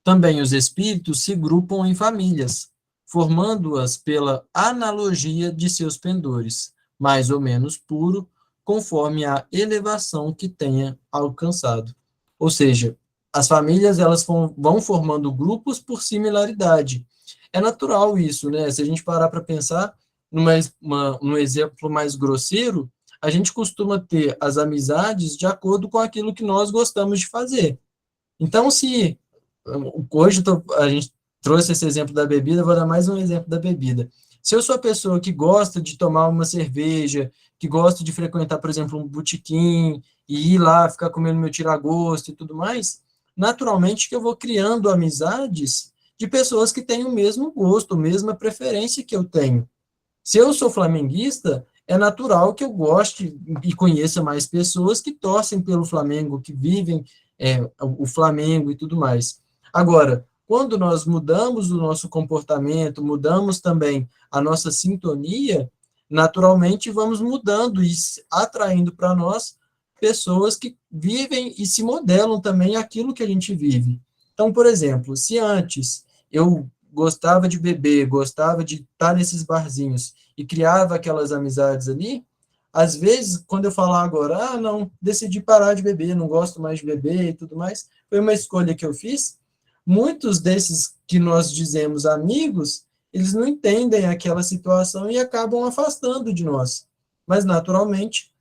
Também os espíritos se grupam em famílias, formando-as pela analogia de seus pendores, mais ou menos puro, conforme a elevação que tenha alcançado. Ou seja, as famílias elas vão formando grupos por similaridade. É natural isso, né? Se a gente parar para pensar num exemplo mais grosseiro, a gente costuma ter as amizades de acordo com aquilo que nós gostamos de fazer. Então, se hoje a gente trouxe esse exemplo da bebida, vou dar mais um exemplo da bebida. Se eu sou a pessoa que gosta de tomar uma cerveja, que gosta de frequentar, por exemplo, um botequim, e ir lá, ficar comendo meu tira-gosto e tudo mais, naturalmente que eu vou criando amizades de pessoas que têm o mesmo gosto, a mesma preferência que eu tenho. Se eu sou flamenguista, é natural que eu goste e conheça mais pessoas que torcem pelo Flamengo, que vivem o Flamengo e tudo mais. Agora, quando nós mudamos o nosso comportamento, mudamos também a nossa sintonia, naturalmente vamos mudando e atraindo para nós pessoas que vivem e se modelam também aquilo que a gente vive. Então, por exemplo, se antes eu gostava de beber, gostava de estar nesses barzinhos e criava aquelas amizades ali, às vezes, quando eu falar agora, não, decidi parar de beber, não gosto mais de beber e tudo mais, foi uma escolha que eu fiz. Muitos desses que nós dizemos amigos, eles não entendem aquela situação e acabam afastando de nós. Mas, naturalmente,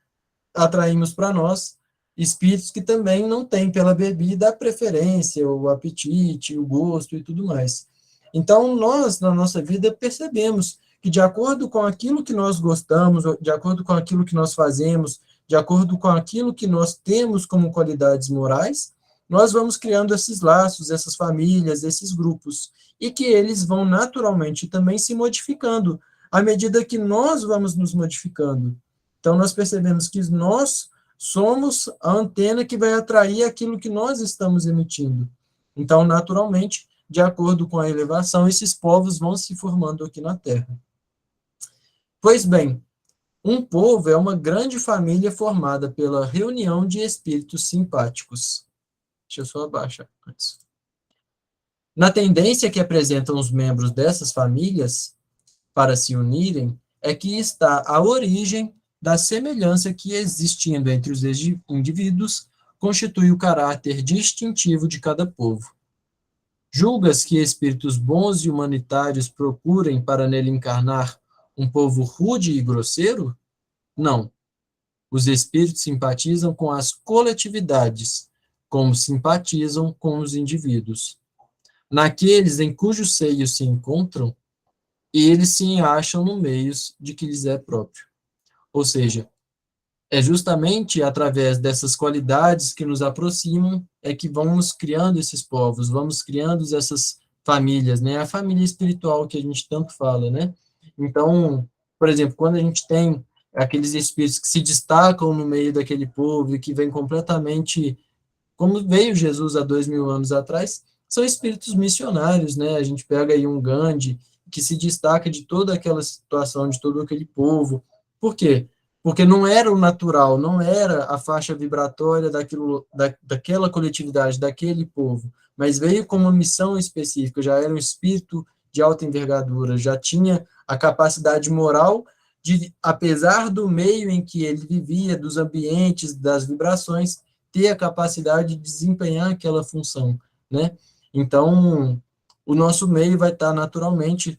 atraímos para nós espíritos que também não têm pela bebida a preferência, o apetite, o gosto e tudo mais. Então, nós, na nossa vida, percebemos que, de acordo com aquilo que nós gostamos, de acordo com aquilo que nós fazemos, de acordo com aquilo que nós temos como qualidades morais, nós vamos criando esses laços, essas famílias, esses grupos, e que eles vão naturalmente também se modificando, à medida que nós vamos nos modificando. Então, nós percebemos que nós somos a antena que vai atrair aquilo que nós estamos emitindo. Então, naturalmente, de acordo com a elevação, esses povos vão se formando aqui na Terra. Pois bem, um povo é uma grande família formada pela reunião de espíritos simpáticos. Deixa eu só abaixar antes. Na tendência que apresentam os membros dessas famílias para se unirem, é que está a origem da semelhança que, existindo entre os indivíduos, constitui o caráter distintivo de cada povo. Julgas que espíritos bons e humanitários procurem para nele encarnar um povo rude e grosseiro? Não. Os espíritos simpatizam com as coletividades, como simpatizam com os indivíduos. Naqueles em cujo seio se encontram, eles se acham no meio de que lhes é próprio. Ou seja, é justamente através dessas qualidades que nos aproximam é que vamos criando esses povos, vamos criando essas famílias, né? A família espiritual que a gente tanto fala, né? Então, por exemplo, quando a gente tem aqueles espíritos que se destacam no meio daquele povo e que vêm completamente, como veio Jesus há 2000 anos atrás, são espíritos missionários, né? A gente pega aí um Gandhi, que se destaca de toda aquela situação, de todo aquele povo. Por quê? Porque não era o natural, não era a faixa vibratória daquela coletividade, daquele povo, mas veio com uma missão específica, já era um espírito de alta envergadura, já tinha a capacidade moral de, apesar do meio em que ele vivia, dos ambientes, das vibrações, ter a capacidade de desempenhar aquela função, né? Então, o nosso meio vai estar naturalmente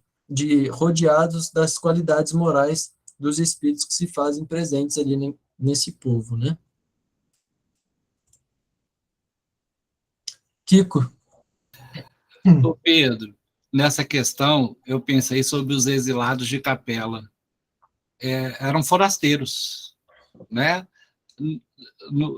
rodeados das qualidades morais dos espíritos que se fazem presentes ali nesse povo, né? Kiko? Ô Pedro, nessa questão, eu pensei sobre os exilados de Capela. Eram forasteiros, né?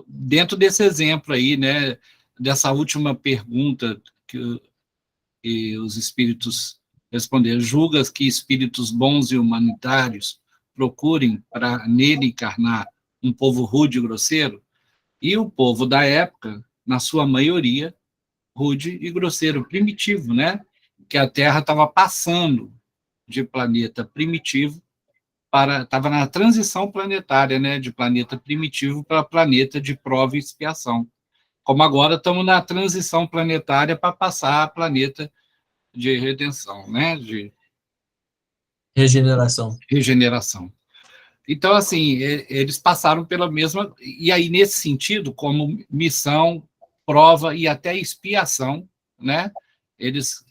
Dentro desse exemplo aí, né, dessa última pergunta que os espíritos responderam, julgas que espíritos bons e humanitários procurem para nele encarnar um povo rude e grosseiro? E o povo da época, na sua maioria, rude e grosseiro, primitivo, né? Que a Terra estava passando de planeta primitivo estava na transição planetária, né, de planeta primitivo para planeta de prova e expiação. Como agora estamos na transição planetária para passar a planeta de redenção, né, de Regeneração. regeneração. Então, assim, eles passaram pela mesma... E aí, nesse sentido, como missão, prova e até expiação, né, eles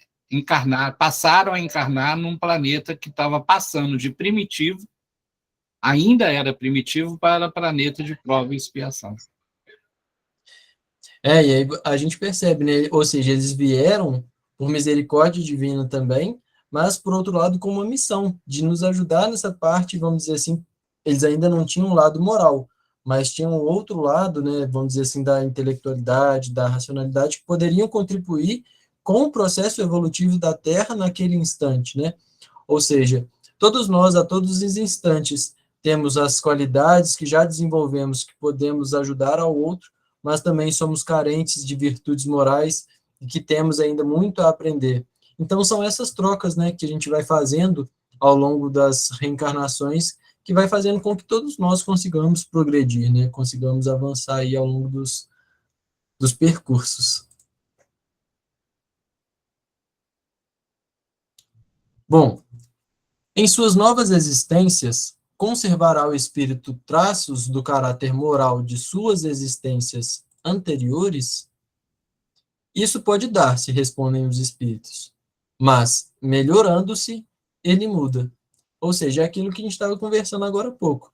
passaram a encarnar num planeta que estava passando de primitivo, ainda era primitivo, para planeta de prova e expiação. E aí a gente percebe, né? Ou seja, eles vieram por misericórdia divina também, mas, por outro lado, com uma missão de nos ajudar nessa parte, vamos dizer assim, eles ainda não tinham um lado moral, mas tinham outro lado, né, vamos dizer assim, da intelectualidade, da racionalidade, que poderiam contribuir com o processo evolutivo da Terra naquele instante, né? Ou seja, todos nós, a todos os instantes, temos as qualidades que já desenvolvemos, que podemos ajudar ao outro, mas também somos carentes de virtudes morais e que temos ainda muito a aprender. Então, são essas trocas, né, que a gente vai fazendo ao longo das reencarnações, que vai fazendo com que todos nós consigamos progredir, né, consigamos avançar aí ao longo dos percursos. Bom, em suas novas existências, conservará o espírito traços do caráter moral de suas existências anteriores? Isso pode dar-se, respondem os espíritos, mas, melhorando-se, ele muda. Ou seja, é aquilo que a gente estava conversando agora há pouco.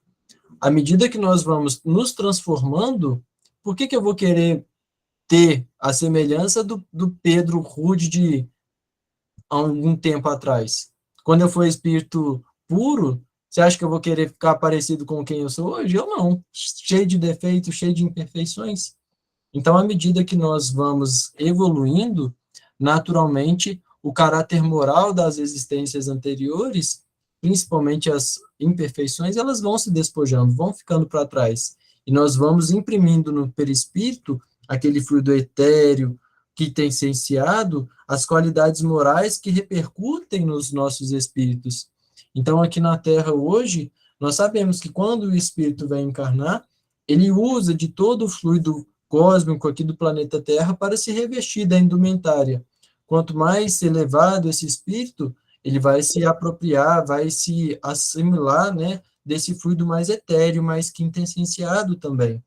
À medida que nós vamos nos transformando, por que eu vou querer ter a semelhança do Pedro rude de há algum tempo atrás? Quando eu for espírito puro, você acha que eu vou querer ficar parecido com quem eu sou hoje? Eu não. Cheio de defeitos, cheio de imperfeições. Então, à medida que nós vamos evoluindo, naturalmente, o caráter moral das existências anteriores, principalmente as imperfeições, elas vão se despojando, vão ficando para trás. E nós vamos imprimindo no perispírito aquele fluido etéreo que tem essenciado as qualidades morais que repercutem nos nossos espíritos. Então, aqui na Terra hoje, nós sabemos que quando o espírito vai encarnar, ele usa de todo o fluido cósmico aqui do planeta Terra para se revestir da indumentária. Quanto mais elevado esse espírito, ele vai se apropriar, vai se assimilar, né, desse fluido mais etéreo, mais quintessenciado também.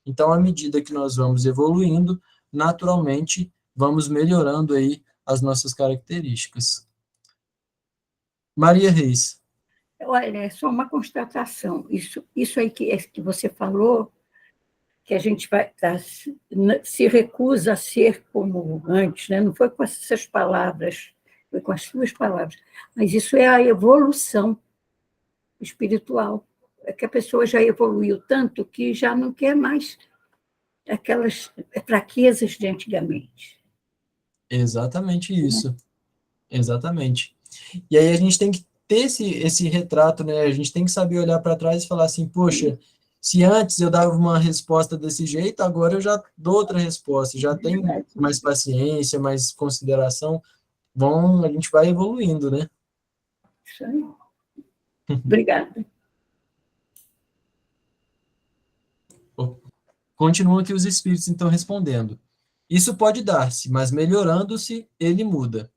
Então, à medida que nós vamos evoluindo, naturalmente, vamos melhorando aí as nossas características. Maria Reis. Olha, é só uma constatação. Isso aí que você falou, que a gente se recusa a ser como antes, né? Não foi com essas palavras, foi com as suas palavras. Mas isso é a evolução espiritual. É que a pessoa já evoluiu tanto que já não quer mais aquelas fraquezas de antigamente. Exatamente isso. Exatamente. E aí a gente tem que ter esse retrato, né? A gente tem que saber olhar para trás e falar assim, poxa, se antes eu dava uma resposta desse jeito, agora eu já dou outra resposta, já tenho mais paciência, mais consideração. Bom, a gente vai evoluindo, né? Isso aí. Obrigada. Continuam aqui os espíritos, então, respondendo. Isso pode dar-se, mas melhorando-se, ele muda.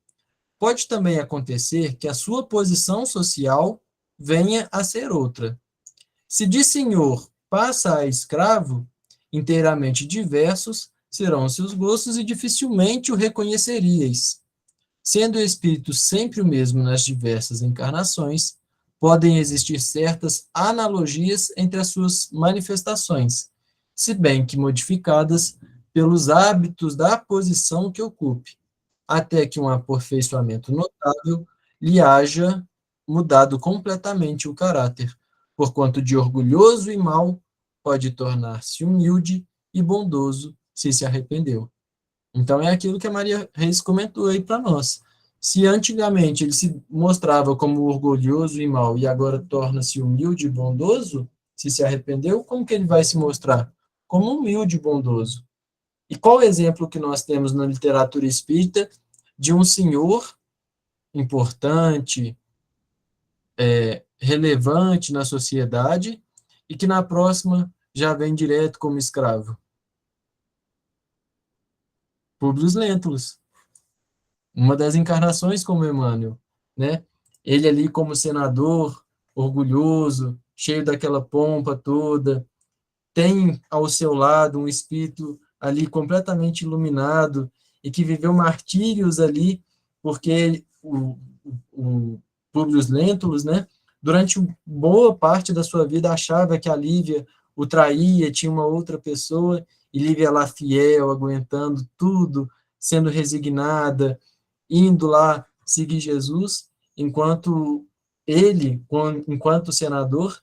Pode também acontecer que a sua posição social venha a ser outra. Se de senhor passa a escravo, inteiramente diversos serão seus gostos e dificilmente o reconheceríeis. Sendo o espírito sempre o mesmo nas diversas encarnações, podem existir certas analogias entre as suas manifestações, se bem que modificadas pelos hábitos da posição que ocupe, até que um aperfeiçoamento notável lhe haja mudado completamente o caráter, porquanto de orgulhoso e mau pode tornar-se humilde e bondoso se arrependeu. Então, é aquilo que a Maria Reis comentou aí para nós. Se antigamente ele se mostrava como orgulhoso e mau e agora torna-se humilde e bondoso, se arrependeu, como que ele vai se mostrar? Como humilde e bondoso. E qual o exemplo que nós temos na literatura espírita de um senhor importante, relevante na sociedade e que na próxima já vem direto como escravo? Públio Lentulus, uma das encarnações como Emmanuel, né? Ele ali como senador, orgulhoso, cheio daquela pompa toda, tem ao seu lado um espírito ali completamente iluminado e que viveu martírios ali, porque o Públio Lentulus, né, durante boa parte da sua vida achava que a Lívia o traía, tinha uma outra pessoa, e Lívia lá fiel, aguentando tudo, sendo resignada, indo lá seguir Jesus, enquanto ele, enquanto senador,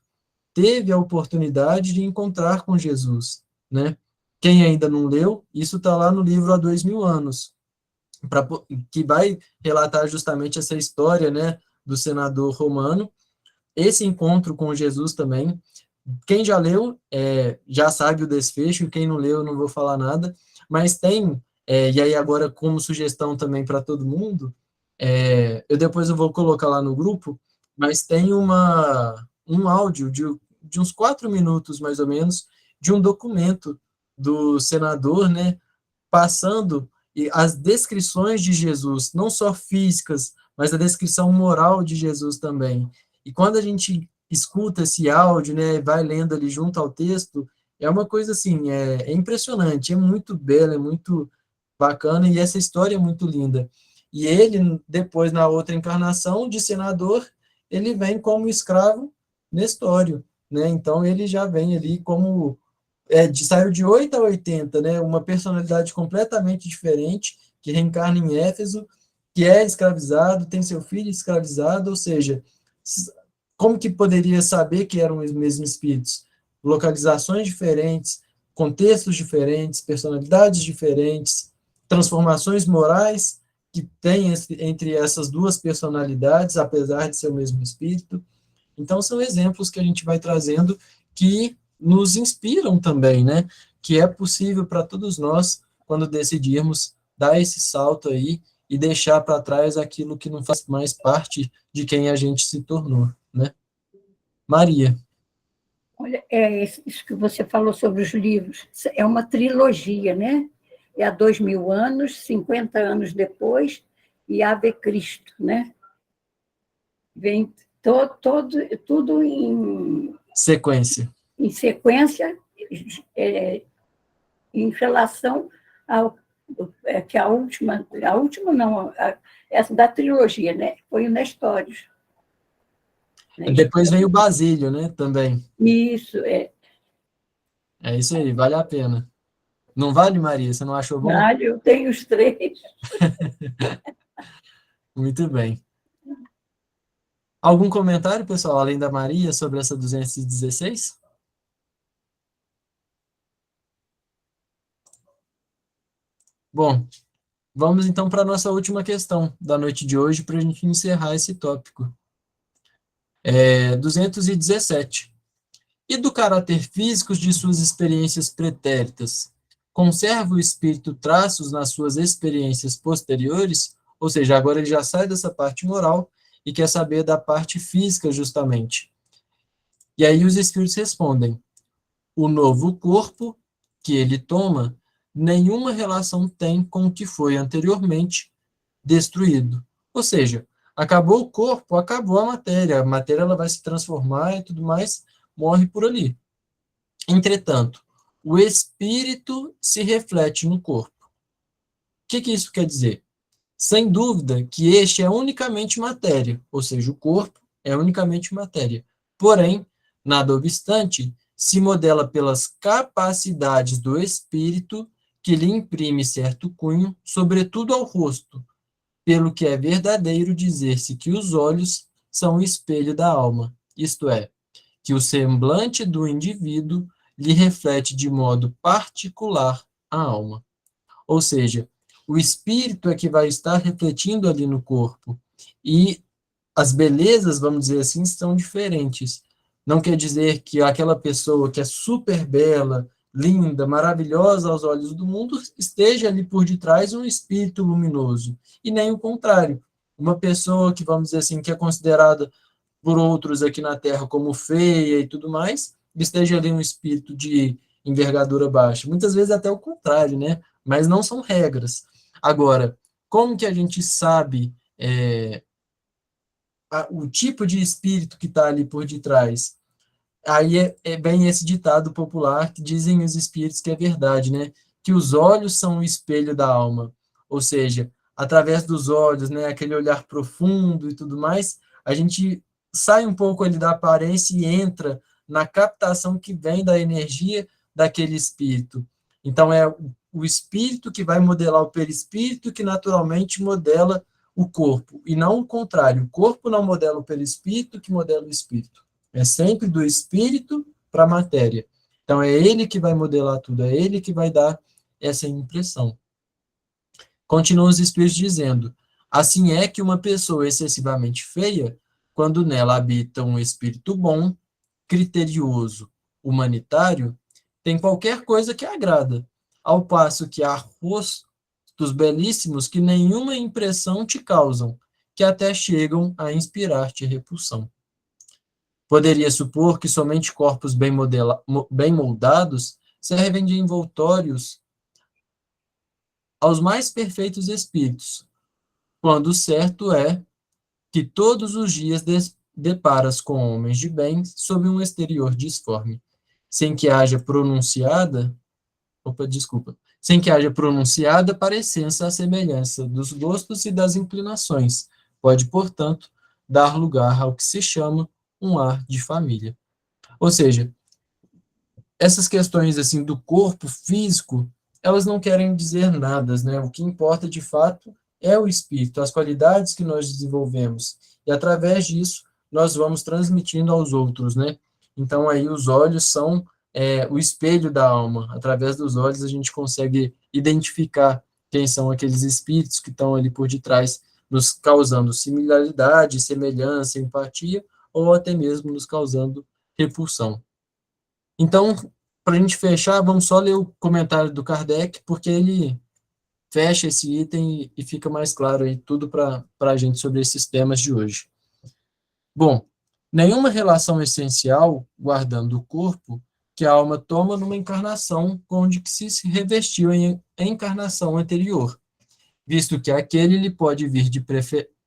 teve a oportunidade de encontrar com Jesus, né? Quem ainda não leu, isso está lá no livro Há 2000 anos, que vai relatar justamente essa história, né, do senador romano, esse encontro com Jesus também. Quem já leu, já sabe o desfecho, quem não leu, não vou falar nada, mas tem, e aí agora como sugestão também para todo mundo, eu vou colocar lá no grupo, mas tem um áudio de uns 4 minutos, mais ou menos, de um documento do senador, né, passando as descrições de Jesus, não só físicas, mas a descrição moral de Jesus também. E quando a gente escuta esse áudio, né, vai lendo ali junto ao texto, é uma coisa assim, é impressionante, é muito bela, é muito bacana, e essa história é muito linda. E ele, depois, na outra encarnação de senador, ele vem como escravo Nestório, né? Então, ele já vem ali como saiu de 8 a 80, né? Uma personalidade completamente diferente, que reencarna em Éfeso, que é escravizado, tem seu filho escravizado, ou seja, como que poderia saber que eram os mesmos espíritos? Localizações diferentes, contextos diferentes, personalidades diferentes, transformações morais que tem entre essas duas personalidades, apesar de ser o mesmo espírito. Então, são exemplos que a gente vai trazendo que nos inspiram também, né? Que é possível para todos nós, quando decidirmos dar esse salto aí e deixar para trás aquilo que não faz mais parte de quem a gente se tornou, né? Maria. Olha, isso que você falou sobre os livros, é uma trilogia, né? É há 2000 anos, 50 anos depois, e Ave Cristo, né? Vem tudo Sequência. Em sequência, em relação ao que a última não, essa da trilogia, né? Foi o Nestórios. Depois vem o Basílio, né? Também. Isso, É isso aí, vale a pena. Não vale, Maria? Você não achou bom? Vale, eu tenho os 3. Muito bem. Algum comentário, pessoal, além da Maria, sobre essa 216? Bom, vamos então para a nossa última questão da noite de hoje, para a gente encerrar esse tópico. 217. E do caráter físico de suas experiências pretéritas, conserva o espírito traços nas suas experiências posteriores? Ou seja, agora ele já sai dessa parte moral e quer saber da parte física, justamente. E aí os espíritos respondem: o novo corpo que ele toma nenhuma relação tem com o que foi anteriormente destruído. Ou seja, acabou o corpo, acabou a matéria ela vai se transformar e tudo mais, morre por ali. Entretanto, o espírito se reflete no corpo. O que isso quer dizer? Sem dúvida que este é unicamente matéria, ou seja, o corpo é unicamente matéria. Porém, nada obstante, se modela pelas capacidades do espírito que lhe imprime certo cunho, sobretudo ao rosto, pelo que é verdadeiro dizer-se que os olhos são o espelho da alma, isto é, que o semblante do indivíduo lhe reflete de modo particular a alma. Ou seja, o espírito é que vai estar refletindo ali no corpo. E as belezas, vamos dizer assim, são diferentes. Não quer dizer que aquela pessoa que é super bela, linda, maravilhosa aos olhos do mundo, esteja ali por detrás um espírito luminoso. E nem o contrário. Uma pessoa que, vamos dizer assim, que é considerada por outros aqui na Terra como feia e tudo mais, esteja ali um espírito de envergadura baixa. Muitas vezes até o contrário, né? Mas não são regras. Agora, como que a gente sabe o tipo de espírito que está ali por detrás? Aí é bem esse ditado popular que dizem os espíritos que é verdade, né? Que os olhos são o espelho da alma. Ou seja, através dos olhos, né? Aquele olhar profundo e tudo mais, a gente sai um pouco ali da aparência e entra na captação que vem da energia daquele espírito. Então, é o espírito que vai modelar o perispírito, que naturalmente modela o corpo, e não o contrário. O corpo não modela o perispírito, que modela o espírito. É sempre do espírito para a matéria. Então, é ele que vai modelar tudo, é ele que vai dar essa impressão. Continuam os espíritos dizendo: assim é que uma pessoa excessivamente feia, quando nela habita um espírito bom, criterioso, humanitário, tem qualquer coisa que agrada, ao passo que há rostos belíssimos que nenhuma impressão te causam, que até chegam a inspirar-te repulsão. Poderia supor que somente corpos bem moldados servem de envoltórios aos mais perfeitos espíritos, quando o certo é que todos os dias deparas com homens de bem sob um exterior disforme, sem que haja pronunciada parecença à semelhança dos gostos e das inclinações. Pode, portanto, dar lugar ao que se chama um ar de família. Ou seja, essas questões assim do corpo físico, elas não querem dizer nada, né? O que importa de fato é o espírito, as qualidades que nós desenvolvemos. E através disso, nós vamos transmitindo aos outros, né? Então aí os olhos são o espelho da alma. Através dos olhos a gente consegue identificar quem são aqueles espíritos que estão ali por detrás, nos causando similaridade, semelhança, empatia, ou até mesmo nos causando repulsão. Então, para a gente fechar, vamos só ler o comentário do Kardec, porque ele fecha esse item e fica mais claro aí tudo para a gente sobre esses temas de hoje. Bom, nenhuma relação essencial, guardando o corpo, que a alma toma numa encarnação onde que se revestiu em encarnação anterior, visto que aquele lhe pode vir de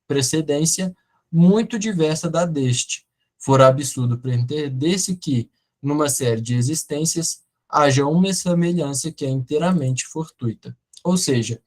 precedência muito diversa da deste. For absurdo pretender-se que, numa série de existências, haja uma semelhança que é inteiramente fortuita. Ou seja,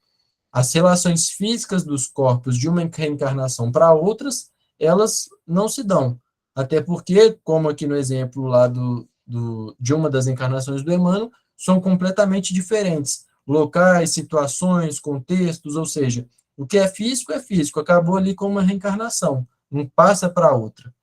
as relações físicas dos corpos de uma reencarnação para outras, elas não se dão. Até porque, como aqui no exemplo lá de uma das encarnações do Emmanuel, são completamente diferentes. Locais, situações, contextos, ou seja, o que é físico, acabou ali com uma reencarnação, não passa para outra.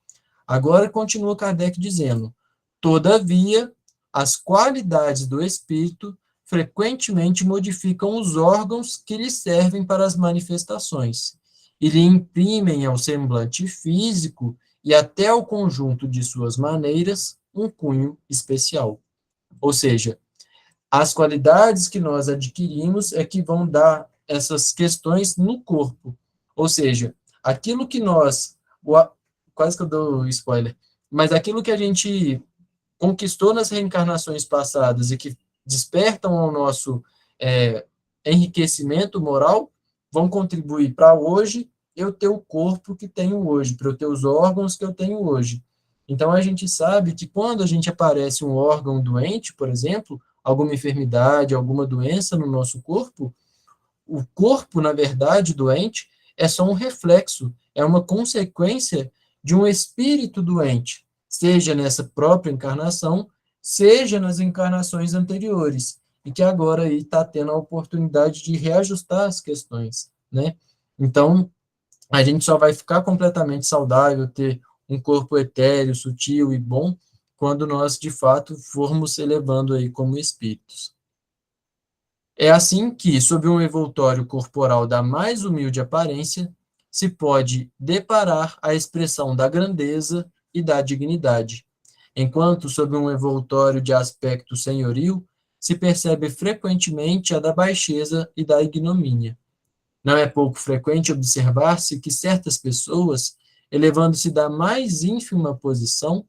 Agora continua Kardec dizendo: todavia, as qualidades do espírito frequentemente modificam os órgãos que lhe servem para as manifestações, e lhe imprimem ao semblante físico e até o conjunto de suas maneiras um cunho especial. Ou seja, as qualidades que nós adquirimos é que vão dar essas questões no corpo. Ou seja, aquilo que nós, quase que eu dou spoiler, mas aquilo que a gente conquistou nas reencarnações passadas e que despertam ao nosso enriquecimento moral, vão contribuir para hoje eu ter o corpo que tenho hoje, para eu ter os órgãos que eu tenho hoje. Então, a gente sabe que quando a gente aparece um órgão doente, por exemplo, alguma enfermidade, alguma doença no nosso corpo, o corpo, na verdade, doente, é só um reflexo, é uma consequência de um espírito doente, seja nessa própria encarnação, seja nas encarnações anteriores, e que agora aí está tendo a oportunidade de reajustar as questões, né? Então, a gente só vai ficar completamente saudável, ter um corpo etéreo, sutil e bom, quando nós, de fato, formos elevando aí como espíritos. É assim que, sob um envoltório corporal da mais humilde aparência, se pode deparar a expressão da grandeza e da dignidade, enquanto, sob um envoltório de aspecto senhoril, se percebe frequentemente a da baixeza e da ignomínia. Não é pouco frequente observar-se que certas pessoas, elevando-se da mais ínfima posição,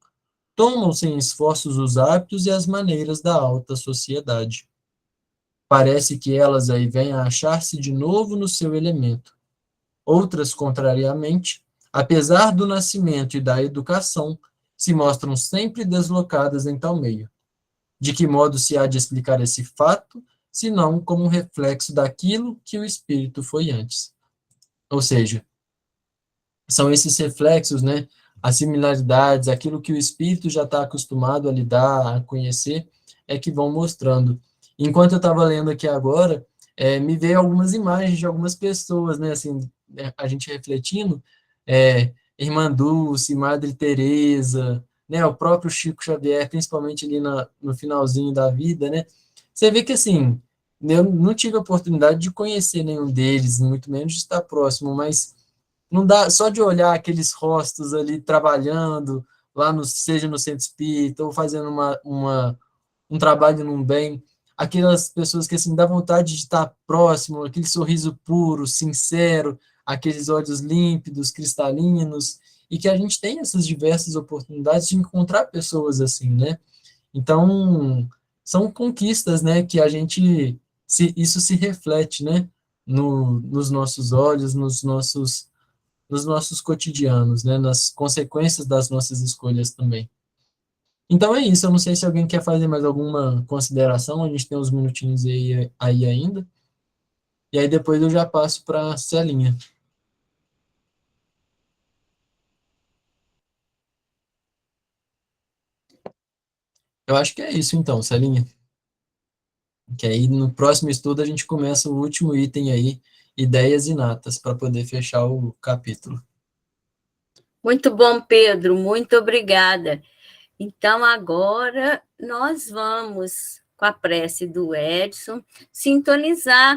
tomam sem esforços os hábitos e as maneiras da alta sociedade. Parece que elas aí vêm a achar-se de novo no seu elemento. Outras, contrariamente, apesar do nascimento e da educação, se mostram sempre deslocadas em tal meio. De que modo se há de explicar esse fato, senão como um reflexo daquilo que o espírito foi antes? Ou seja, são esses reflexos, né, as similaridades, aquilo que o espírito já está acostumado a lidar, a conhecer, é que vão mostrando. Enquanto eu estava lendo aqui agora, me veio algumas imagens de algumas pessoas, né, assim, a gente refletindo, Irmã Dulce, Madre Teresa, né, o próprio Chico Xavier, principalmente ali no finalzinho da vida, né, você vê que, assim, eu não tive a oportunidade de conhecer nenhum deles, muito menos de estar próximo, mas não dá só de olhar aqueles rostos ali trabalhando, lá no, seja no centro espírita, ou fazendo um trabalho num bem, aquelas pessoas que assim dá vontade de estar próximo, aquele sorriso puro, sincero, aqueles olhos límpidos, cristalinos, e que a gente tem essas diversas oportunidades de encontrar pessoas assim, né? Então, são conquistas, né, que a gente, isso se reflete, né, nos nossos olhos, nos nossos cotidianos, né, nas consequências das nossas escolhas também. Então é isso, eu não sei se alguém quer fazer mais alguma consideração, a gente tem uns minutinhos aí ainda, e aí depois eu já passo para a Celinha. Eu acho que é isso então, Celinha. Que aí no próximo estudo a gente começa o último item aí, ideias inatas, para poder fechar o capítulo. Muito bom, Pedro, muito obrigada. Então, agora nós vamos, com a prece do Edson, sintonizar